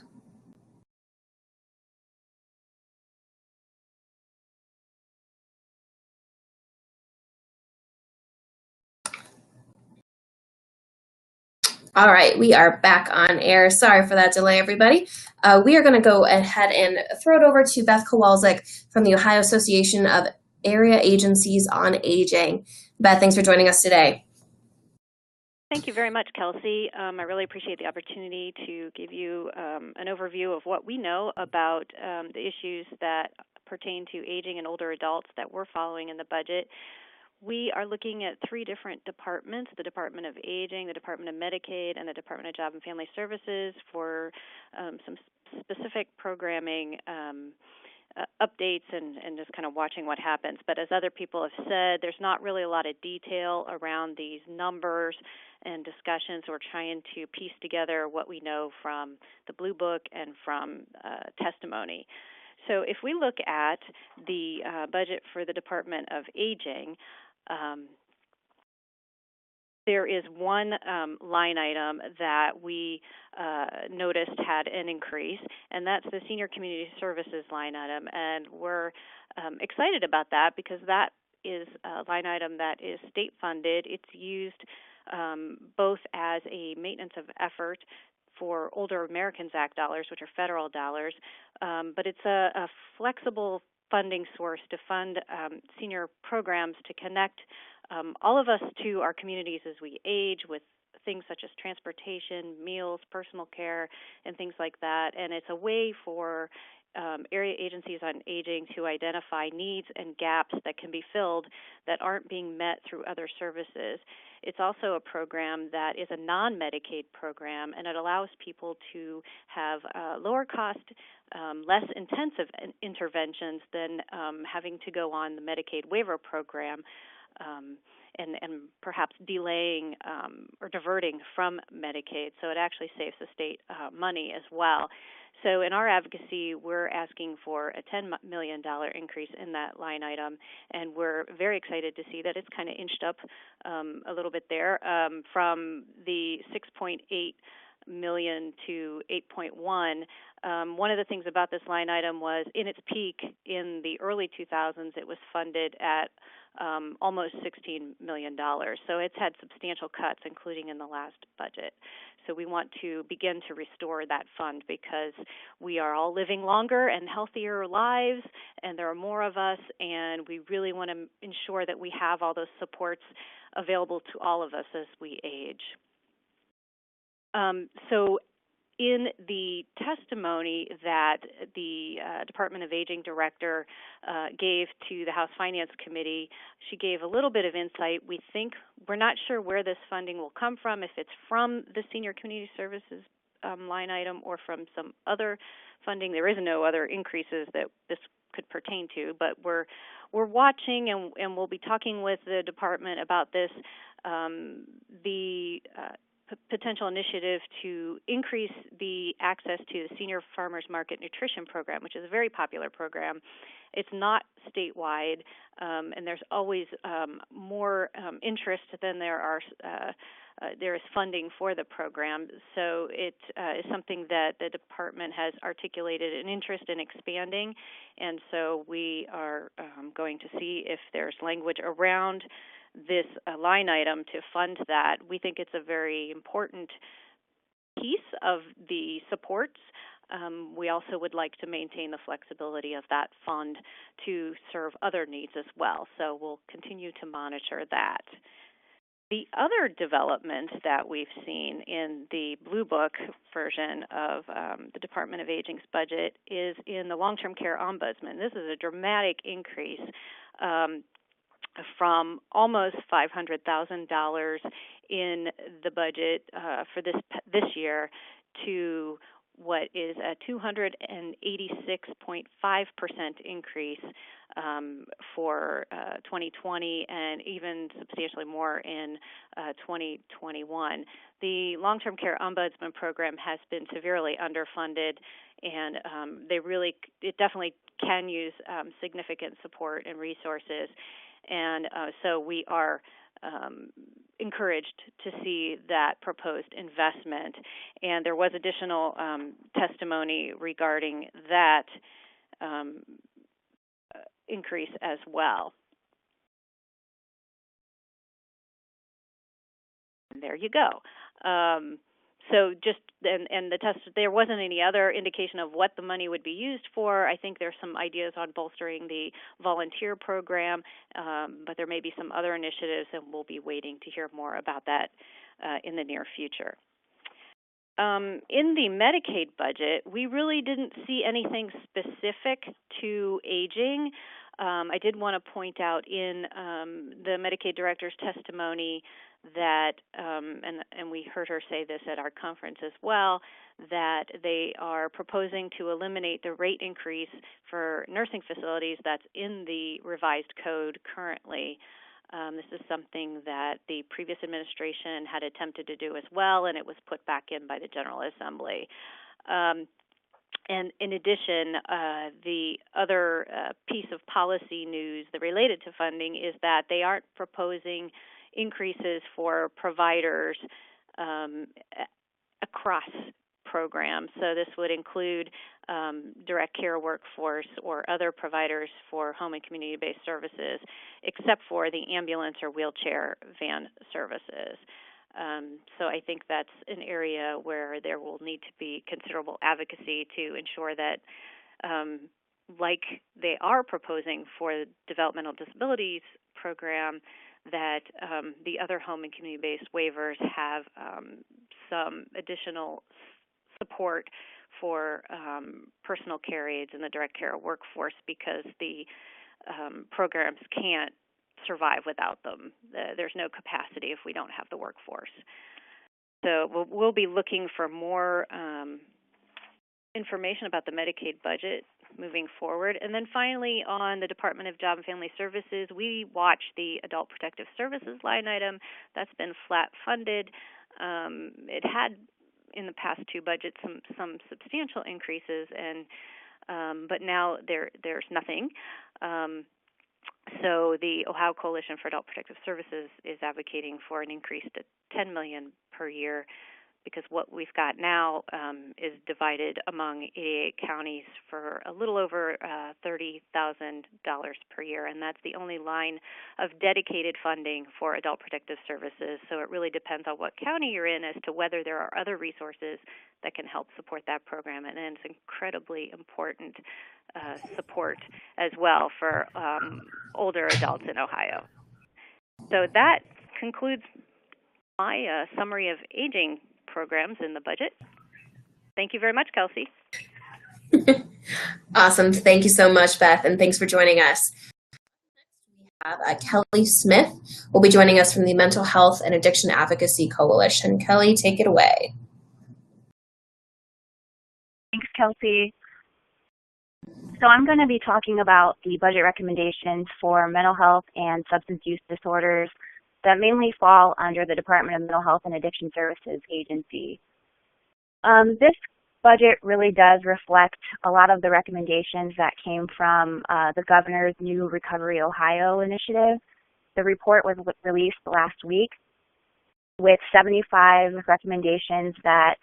Speaker 1: All right, we are back on air. Sorry for that delay, everybody. We are going to go ahead and throw it over to Beth Kowalczyk from the Ohio Association of Area Agencies on Aging. Beth, thanks for joining us today.
Speaker 5: Thank you very much, Kelsey. I really appreciate the opportunity to give you an overview of what we know about the issues that pertain to aging and older adults that we're following in the budget. We are looking at 3 different departments, the Department of Aging, the Department of Medicaid, and the Department of Job and Family Services for some specific programming updates and just kind of watching what happens. But as other people have said, there's not really a lot of detail around these numbers and discussions. We're trying to piece together what we know from the Blue Book and from testimony. So if we look at the budget for the Department of Aging, there is one line item that we noticed had an increase, and that's the Senior Community Services line item. And we're excited about that because that is a line item that is state funded. It's used both as a maintenance of effort for Older Americans Act dollars, which are federal dollars, but it's a flexible funding source to fund senior programs to connect all of us to our communities as we age with things such as transportation, meals, personal care, and things like that. And it's a way for area agencies on aging to identify needs and gaps that can be filled that aren't being met through other services. It's also a program that is a non-Medicaid program, and it allows people to have lower cost, less intensive interventions than having to go on the Medicaid waiver program and perhaps delaying or diverting from Medicaid. So it actually saves the state money as well. So in our advocacy, we're asking for a $10 million increase in that line item, and we're very excited to see that it's kind of inched up a little bit there from the $6.8 million to $8.1. One of the things about this line item was in its peak in the early 2000s, it was funded at almost $16 million. So it's had substantial cuts, including in the last budget. So we want to begin to restore that fund because we are all living longer and healthier lives, and there are more of us, and we really want to ensure that we have all those supports available to all of us as we age. So in the testimony that the Department of Aging Director gave to the House Finance Committee, she gave a little bit of insight. We're not sure where this funding will come from, if it's from the Senior Community Services line item or from some other funding. There is no other increases that this could pertain to, but we're watching and we'll be talking with the department about this. Potential initiative to increase the access to the Senior Farmers Market Nutrition Program, which is a very popular program. It's not statewide, and there's always more interest than there is funding for the program. So it is something that the department has articulated an interest in expanding, and so we are going to see if there's language around this line item to fund that. We think it's a very important piece of the supports. We also would like to maintain the flexibility of that fund to serve other needs as well. So we'll continue to monitor that. The other development that we've seen in the Blue Book version of the Department of Aging's budget is in the Long-Term Care Ombudsman. This is a dramatic increase from almost $500,000 in the budget for this year to what is a 286.5% increase for 2020 and even substantially more in 2021. The Long-Term Care Ombudsman program has been severely underfunded, and it definitely can use significant support and resources. And so we are encouraged to see that proposed investment. And there was additional testimony regarding that increase as well. And there you go. So there wasn't any other indication of what the money would be used for. I think there's some ideas on bolstering the volunteer program, but there may be some other initiatives, and we'll be waiting to hear more about that in the near future. In the Medicaid budget, we really didn't see anything specific to aging. I did want to point out in the Medicaid director's testimony that, and we heard her say this at our conference as well, that they are proposing to eliminate the rate increase for nursing facilities that's in the revised code currently. This is something that the previous administration had attempted to do as well, and it was put back in by the General Assembly. And in addition, the other piece of policy news that related to funding is that they aren't proposing increases for providers across programs. So this would include direct care workforce or other providers for home and community-based services, except for the ambulance or wheelchair van services. So I think that's an area where there will need to be considerable advocacy to ensure that, like they are proposing for the Developmental Disabilities Program, that the other home and community-based waivers have some additional support for personal care aides and the direct care workforce, because the programs can't survive without them. There's no capacity if we don't have the workforce. So we'll be looking for more information about the Medicaid budget moving forward. And then finally, on the Department of Job and Family Services, we watched the Adult Protective Services line item. That's been flat funded. It had in the past two budgets some substantial increases, and but now there's nothing. So the Ohio Coalition for Adult Protective Services is advocating for an increase to $10 million per year, because what we've got now is divided among 88 counties for a little over $30,000 per year, and that's the only line of dedicated funding for adult protective services. So it really depends on what county you're in as to whether there are other resources that can help support that program, and it's incredibly important support as well for older adults in Ohio. So that concludes my summary of aging programs in the budget. Thank you very much, Kelsey.
Speaker 1: Awesome. Thank you so much, Beth, and thanks for joining us. We have Kelly Smith will be joining us from the Mental Health and Addiction Advocacy Coalition. Kelly, take it away.
Speaker 6: Thanks, Kelsey. So I'm going to be talking about the budget recommendations for mental health and substance use disorders that mainly fall under the Department of Mental Health and Addiction Services agency. This budget really does reflect a lot of the recommendations that came from the governor's new Recovery Ohio initiative. The report was released last week with 75 recommendations that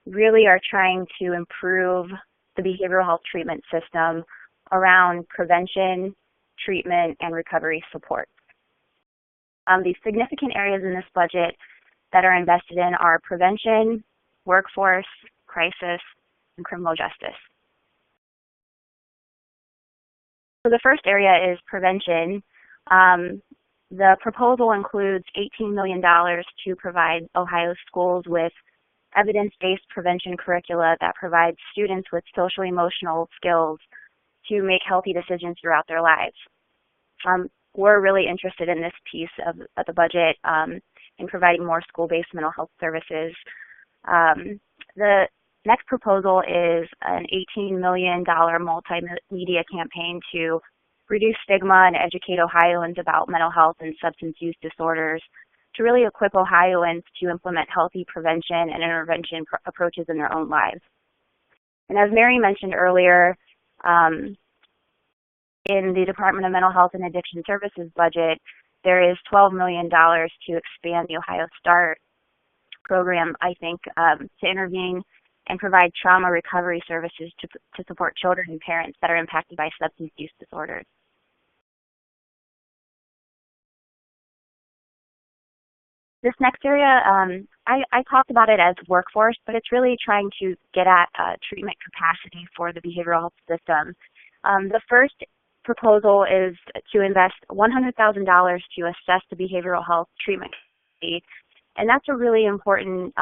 Speaker 6: really are trying to improve the behavioral health treatment system around prevention, treatment, and recovery support. The significant areas in this budget that are invested in are prevention, workforce, crisis, and criminal justice. So the first area is prevention. The proposal includes $18 million to provide Ohio schools with evidence-based prevention curricula that provides students with social-emotional skills to make healthy decisions throughout their lives. We're really interested in this piece of the budget in providing more school-based mental health services. The next proposal is an $18 million multimedia campaign to reduce stigma and educate Ohioans about mental health and substance use disorders, to really equip Ohioans to implement healthy prevention and intervention approaches in their own lives. And as Mary mentioned earlier, in the Department of Mental Health and Addiction Services budget, there is $12 million to expand the Ohio START program, I think, to intervene and provide trauma recovery services to support children and parents that are impacted by substance use disorders. This next area, I talked about it as workforce, but it's really trying to get at treatment capacity for the behavioral health system. The first proposal is to invest $100,000 to assess the behavioral health treatment capacity, and that's a really important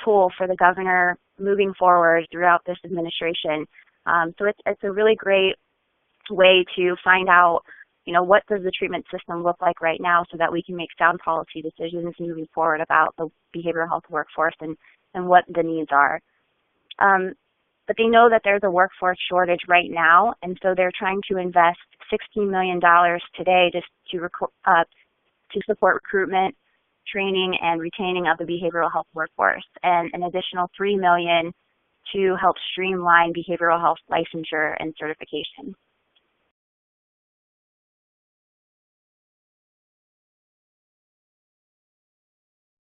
Speaker 6: tool for the governor moving forward throughout this administration. So it's a really great way to find out, what does the treatment system look like right now so that we can make sound policy decisions moving forward about the behavioral health workforce and what the needs are. But they know that there's a workforce shortage right now, and so they're trying to invest $16 million today just to support recruitment, training, and retaining of the behavioral health workforce, and an additional $3 million to help streamline behavioral health licensure and certification.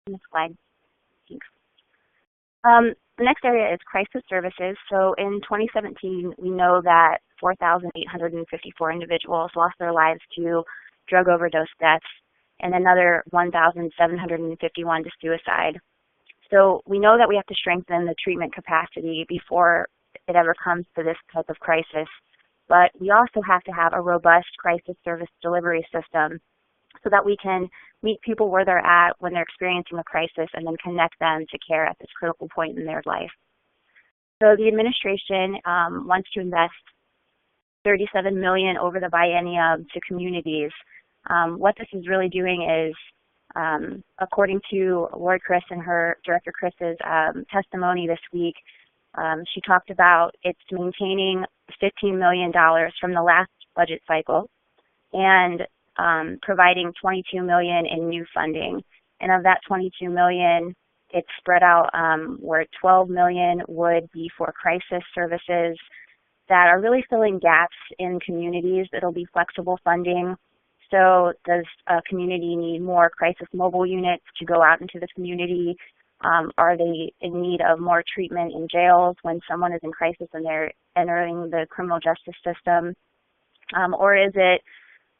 Speaker 6: Next slide. Thanks. The next area is crisis services. So in 2017, we know that 4,854 individuals lost their lives to drug overdose deaths and another 1,751 to suicide. So we know that we have to strengthen the treatment capacity before it ever comes to this type of crisis, but we also have to have a robust crisis service delivery system so that we can meet people where they're at when they're experiencing a crisis and then connect them to care at this critical point in their life. So the administration wants to invest $37 million over the biennium to communities. What this is really doing is, according to Ward Chris and her Director Chris's testimony this week, she talked about it's maintaining $15 million from the last budget cycle and providing $22 million in new funding. And of that $22 million, it's spread out where $12 million would be for crisis services that are really filling gaps in communities. It'll be flexible funding. So does a community need more crisis mobile units to go out into the community? Are they in need of more treatment in jails when someone is in crisis and they're entering the criminal justice system? Or is it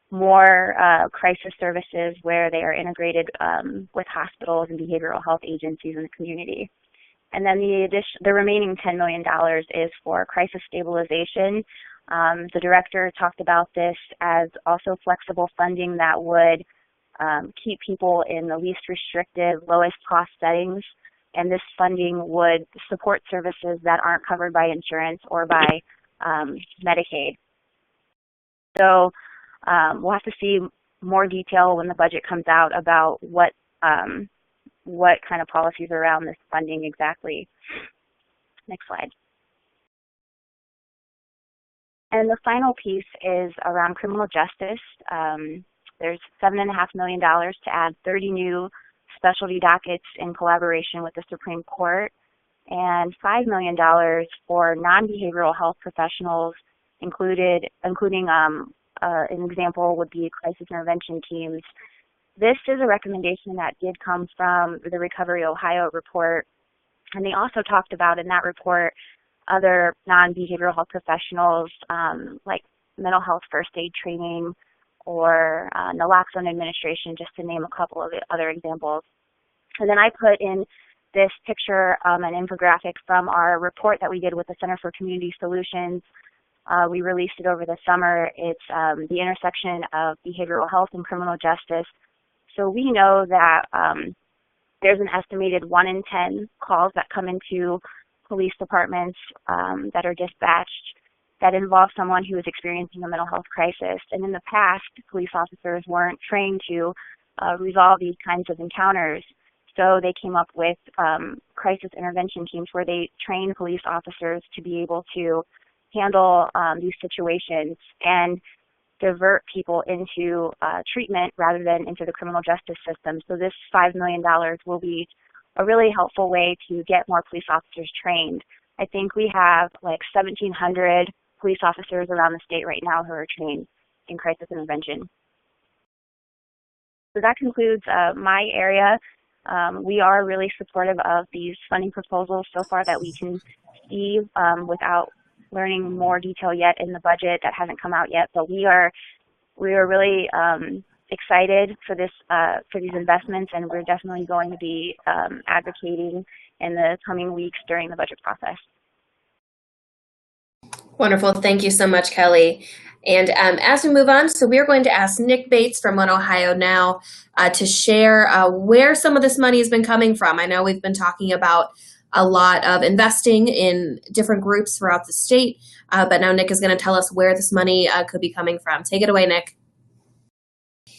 Speaker 6: more crisis services where they are integrated with hospitals and behavioral health agencies in the community? And then the remaining $10 million is for crisis stabilization. The director talked about this as also flexible funding that would keep people in the least restrictive, lowest cost settings. And this funding would support services that aren't covered by insurance or by Medicaid. So we'll have to see more detail when the budget comes out about what kind of policies are around this funding exactly. Next slide. And the final piece is around criminal justice. There's $7.5 million to add 30 new specialty dockets in collaboration with the Supreme Court, and $5 million for non-behavioral health professionals, including an example would be crisis intervention teams. This is a recommendation that did come from the Recovery Ohio report, and they also talked about in that report other non-behavioral health professionals like mental health first aid training or naloxone administration, just to name a couple of other examples. And then I put in this picture, an infographic from our report that we did with the Center for Community Solutions We released it over the summer. It's the intersection of behavioral health and criminal justice. So we know that there's an estimated 1 in 10 calls that come into police departments that are dispatched that involve someone who is experiencing a mental health crisis. And in the past, police officers weren't trained to resolve these kinds of encounters. So they came up with crisis intervention teams where they train police officers to be able to handle these situations and divert people into treatment rather than into the criminal justice system. So this $5 million will be a really helpful way to get more police officers trained. I think we have like 1,700 police officers around the state right now who are trained in crisis intervention. So that concludes my area. We are really supportive of these funding proposals so far that we can see without learning more detail yet in the budget that hasn't come out yet. But we are really excited for these investments, and we're definitely going to be advocating in the coming weeks during the budget process.
Speaker 1: Wonderful. Thank you so much, Kelly. And as we move on, so we're going to ask Nick Bates from One Ohio now to share where some of this money has been coming from. I know we've been talking about a lot of investing in different groups throughout the state, but now Nick is going to tell us where this money could be coming from. Take it away, Nick.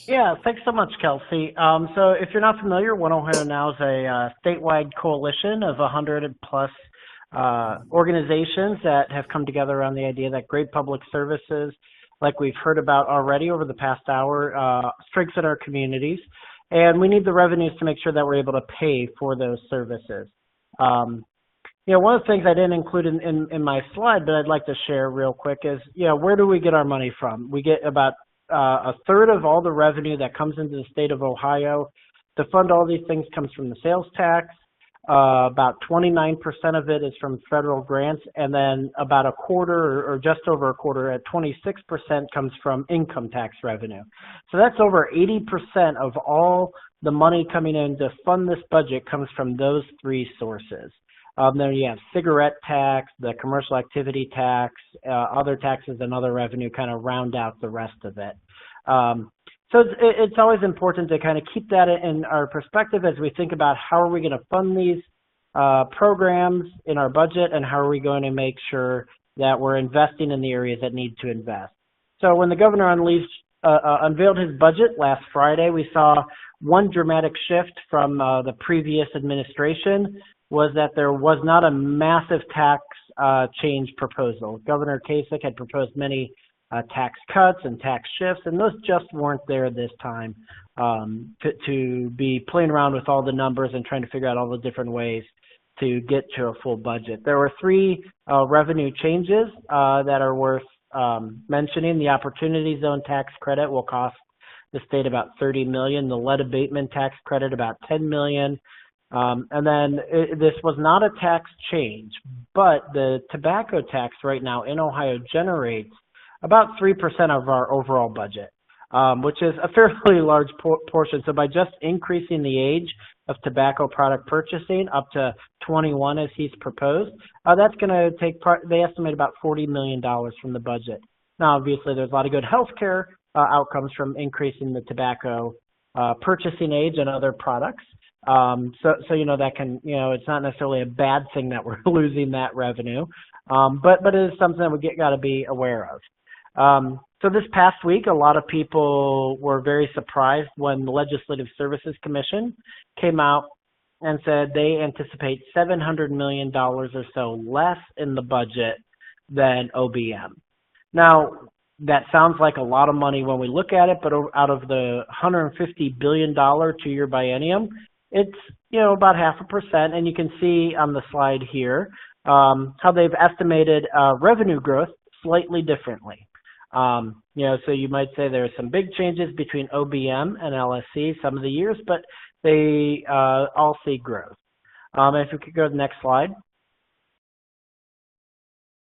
Speaker 7: Yeah, thanks so much, Kelsey. So if you're not familiar, One Ohio Now is a statewide coalition of 100 plus organizations that have come together around the idea that great public services, like we've heard about already over the past hour, strengthen our communities. And we need the revenues to make sure that we're able to pay for those services. One of the things I didn't include in my slide, but I'd like to share real quick is, where do we get our money from? We get about a third of all the revenue that comes into the state of Ohio to fund all these things comes from the sales tax. About 29% of it is from federal grants, and then about a quarter or just over a quarter at 26% comes from income tax revenue. So that's over 80% of all the money coming in to fund this budget comes from those three sources. Then you have cigarette tax, the commercial activity tax, other taxes and other revenue kind of round out the rest of it. So it's always important to kind of keep that in our perspective as we think about how are we going to fund these programs in our budget and how are we going to make sure that we're investing in the areas that need to invest. So when the governor unveiled his budget last Friday, we saw one dramatic shift from the previous administration was that there was not a massive tax change proposal. Governor Kasich had proposed many tax cuts and tax shifts, and those just weren't there this time to be playing around with all the numbers and trying to figure out all the different ways to get to a full budget. There were three revenue changes that are worth mentioning. The Opportunity Zone tax credit will cost the state about $30 million, the lead abatement tax credit about $10 million. And then this was not a tax change, but the tobacco tax right now in Ohio generates about 3% of our overall budget, which is a fairly large portion. So by just increasing the age of tobacco product purchasing up to 21 as he's proposed, that's going to they estimate about $40 million from the budget. Now, obviously, there's a lot of good healthcare outcomes from increasing the tobacco purchasing age and other products. So that can, it's not necessarily a bad thing that we're losing that revenue, but it is something that we got to be aware of. So this past week, a lot of people were very surprised when the Legislative Services Commission came out and said they anticipate $700 million or so less in the budget than OBM. Now, that sounds like a lot of money when we look at it, but out of the $150 billion two-year biennium, it's, about 0.5%. And you can see on the slide here how they've estimated revenue growth slightly differently. So you might say there are some big changes between OBM and LSC some of the years, but they all see growth. If we could go to the next slide.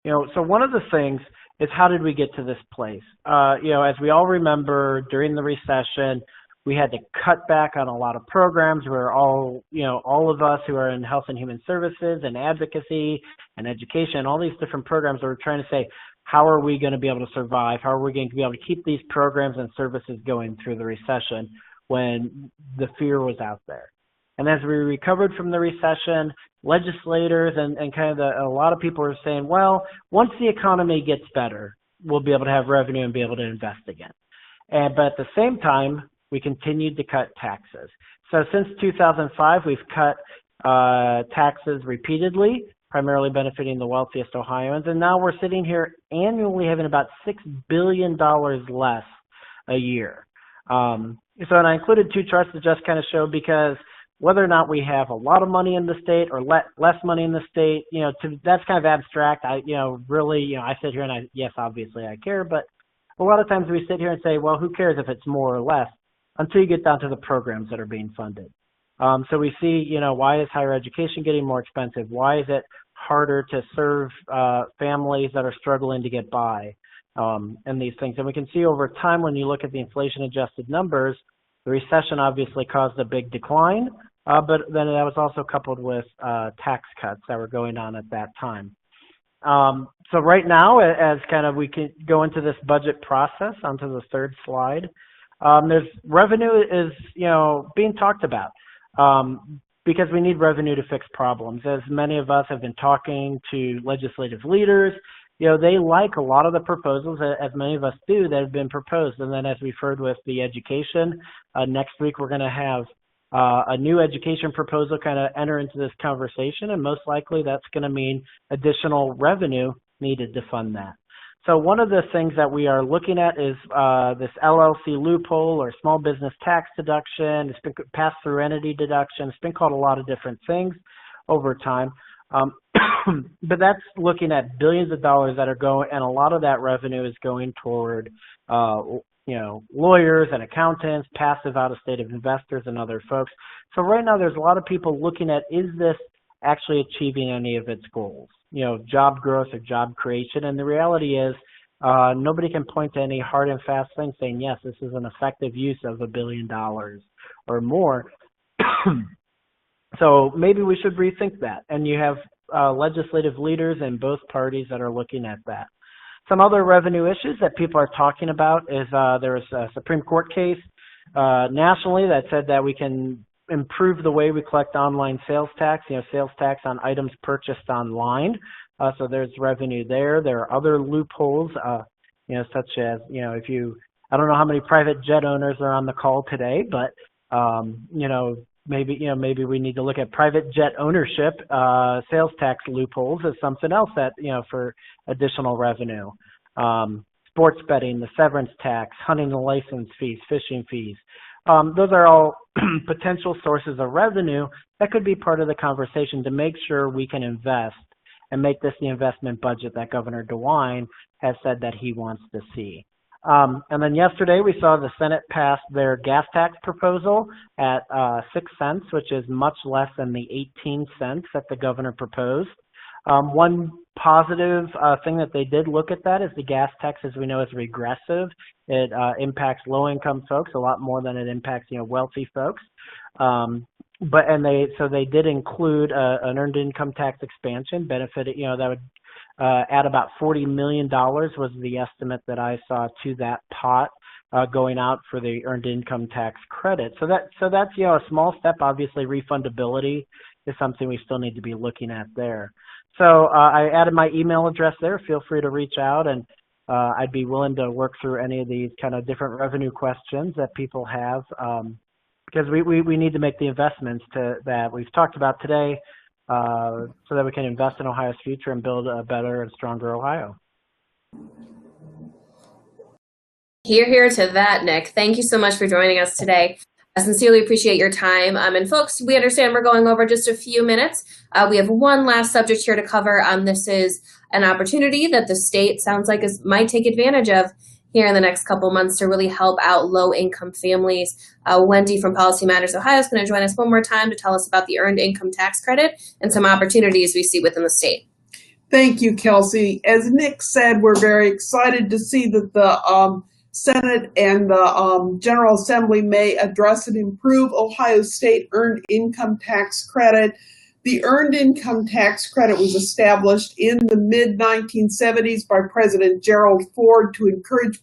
Speaker 7: So one of the things is how did we get to this place? As we all remember, during the recession, we had to cut back on a lot of programs where all of us who are in health and human services and advocacy and education, all these different programs, are trying to say, how are we going to be able to survive? How are we going to be able to keep these programs and services going through the recession when the fear was out there? And as we recovered from the recession, legislators and kind of a lot of people are saying, well, once the economy gets better, we'll be able to have revenue and be able to invest again. But at the same time, we continued to cut taxes. So since 2005, we've cut taxes repeatedly, primarily benefiting the wealthiest Ohioans. And now we're sitting here annually having about $6 billion less a year. So and I included two charts to just kind of show, because whether or not we have a lot of money in the state or less money in the state, that's kind of abstract. I sit here and yes, obviously I care, but a lot of times we sit here and say, well, who cares if it's more or less, until you get down to the programs that are being funded. So we see, why is higher education getting more expensive? Why is it harder to serve families that are struggling to get by, and these things? And we can see over time, when you look at the inflation-adjusted numbers, the recession obviously caused a big decline, but then that was also coupled with tax cuts that were going on at that time. So right now, as kind of we can go into this budget process, onto the third slide, there's revenue is, being talked about, because we need revenue to fix problems. As many of us have been talking to legislative leaders, they like a lot of the proposals, as many of us do, that have been proposed. And then as we've heard with the education, next week we're going to have a new education proposal kind of enter into this conversation, and most likely that's going to mean additional revenue needed to fund that. So one of the things that we are looking at is this LLC loophole, or small business tax deduction. It's been pass-through entity deduction. It's been called a lot of different things over time. But that's looking at billions of dollars that are going, and a lot of that revenue is going toward lawyers and accountants, passive out-of-state investors, and other folks. So right now there's a lot of people looking at, is this actually achieving any of its goals? Job growth or job creation. And the reality is nobody can point to any hard and fast thing saying, yes, this is an effective use of $1 billion or more. So maybe we should rethink that. And you have legislative leaders in both parties that are looking at that. Some other revenue issues that people are talking about is there was a Supreme Court case nationally that said that we can improve the way we collect online sales tax, sales tax on items purchased online. So there's revenue there. There are other loopholes, such as, I don't know how many private jet owners are on the call today, but, maybe we need to look at private jet ownership, sales tax loopholes as something else that, for additional revenue. Sports betting, the severance tax, hunting and license fees, fishing fees. Those are all potential sources of revenue that could be part of the conversation to make sure we can invest and make this the investment budget that Governor DeWine has said that he wants to see. And then yesterday we saw the Senate pass their gas tax proposal at 6 cents, which is much less than the 18 cents that the governor proposed. One positive thing that they did look at that is the gas tax, as we know, is regressive. It impacts low-income folks a lot more than it impacts, wealthy folks. So they did include an earned income tax expansion benefit. That would add about $40 million was the estimate that I saw to that pot going out for the earned income tax credit. So that's a small step. Obviously, refundability is something we still need to be looking at there. So I added my email address there. Feel free to reach out, and I'd be willing to work through any of these kind of different revenue questions that people have, because we need to make the investments that we've talked about today, so that we can invest in Ohio's future and build a better and stronger Ohio.
Speaker 1: Hear to that, Nick. Thank you so much for joining us today. I sincerely appreciate your time. And folks, we understand we're going over just a few minutes. We have one last subject here to cover. This is an opportunity that the state sounds like might take advantage of here in the next couple months to really help out low-income families. Wendy from Policy Matters Ohio is going to join us one more time to tell us about the earned income tax credit and some opportunities we see within the state.
Speaker 3: Thank you, Kelsey. As Nick said, we're very excited to see that the Senate and the General Assembly may address and improve Ohio State Earned Income Tax Credit. The Earned Income Tax Credit was established in the mid-1970s by President Gerald Ford to encourage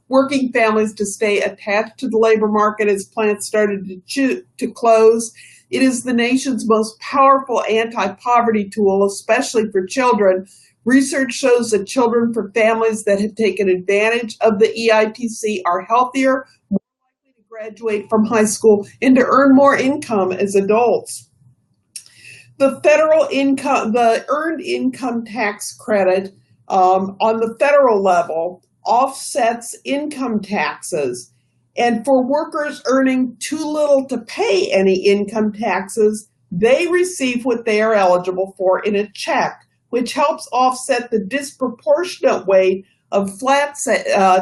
Speaker 3: working families to stay attached to the labor market as plants started to close. It is the nation's most powerful anti-poverty tool, especially for children. Research shows that children from families that have taken advantage of the EITC are healthier, more likely to graduate from high school, and to earn more income as adults. The Earned Income Tax Credit on the federal level offsets income taxes. And for workers earning too little to pay any income taxes, they receive what they are eligible for in a check, which helps offset the disproportionate weight of flat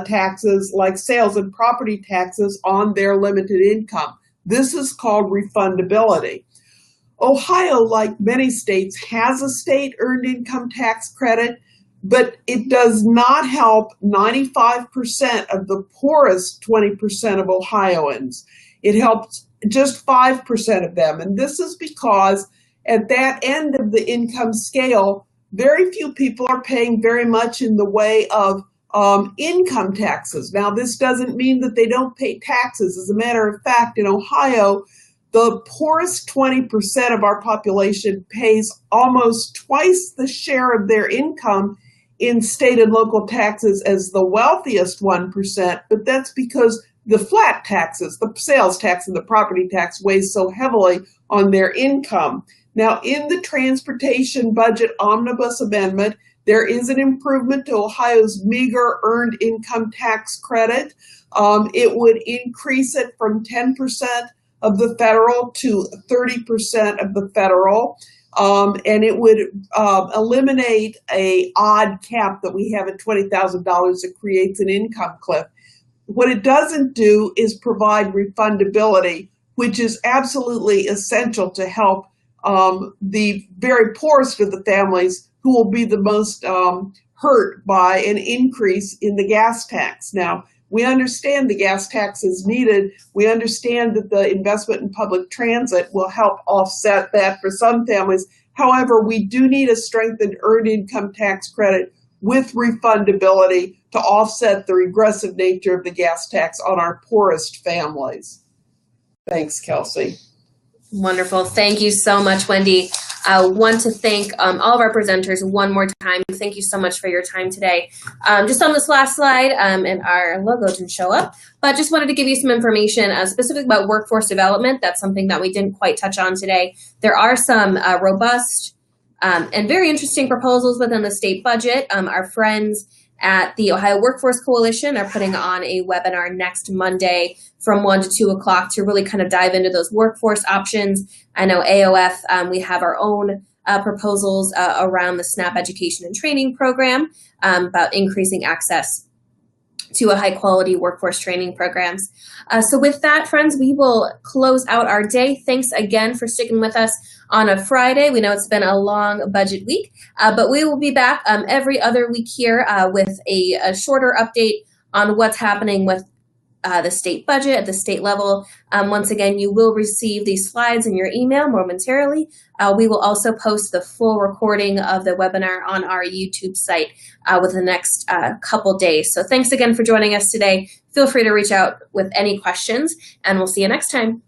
Speaker 3: taxes like sales and property taxes on their limited income. This is called refundability. Ohio, like many states, has a state earned income tax credit, but it does not help 95% of the poorest 20% of Ohioans. It helps just 5% of them. And this is because at that end of the income scale, very few people are paying very much in the way of income taxes. Now, this doesn't mean that they don't pay taxes. As a matter of fact, in Ohio, the poorest 20% of our population pays almost twice the share of their income in state and local taxes as the wealthiest 1%, but that's because the flat taxes, the sales tax and the property tax weighs so heavily on their income. Now, in the Transportation Budget Omnibus Amendment, there is an improvement to Ohio's meager earned income tax credit. It would increase it from 10% of the federal to 30% of the federal. And it would eliminate an odd cap that we have at $20,000 that creates an income cliff. What it doesn't do is provide refundability, which is absolutely essential to help the very poorest of the families who will be the most hurt by an increase in the gas tax. Now, we understand the gas tax is needed. We understand that the investment in public transit will help offset that for some families. However, we do need a strengthened earned income tax credit with refundability to offset the regressive nature of the gas tax on our poorest families. Thanks, Kelsey.
Speaker 1: Wonderful. Thank you so much, Wendy. I want to thank all of our presenters one more time. Thank you so much for your time today. Just on this last slide, and our logo didn't show up, but just wanted to give you some information specific about workforce development. That's something that we didn't quite touch on today. There are some robust and very interesting proposals within the state budget. Our friends at the Ohio Workforce Coalition are putting on a webinar next Monday from 1 to 2 o'clock to really kind of dive into those workforce options. I know AOF, we have our own proposals around the SNAP education and training program about increasing access to a high quality workforce training programs. So with that, friends, we will close out our day. Thanks again for sticking with us on a Friday. We know it's been a long budget week, but we will be back every other week here with a shorter update on what's happening with the state budget at the state level. Once again, you will receive these slides in your email momentarily. We will also post the full recording of the webinar on our YouTube site within the next couple days. So thanks again for joining us today. Feel free to reach out with any questions, and we'll see you next time.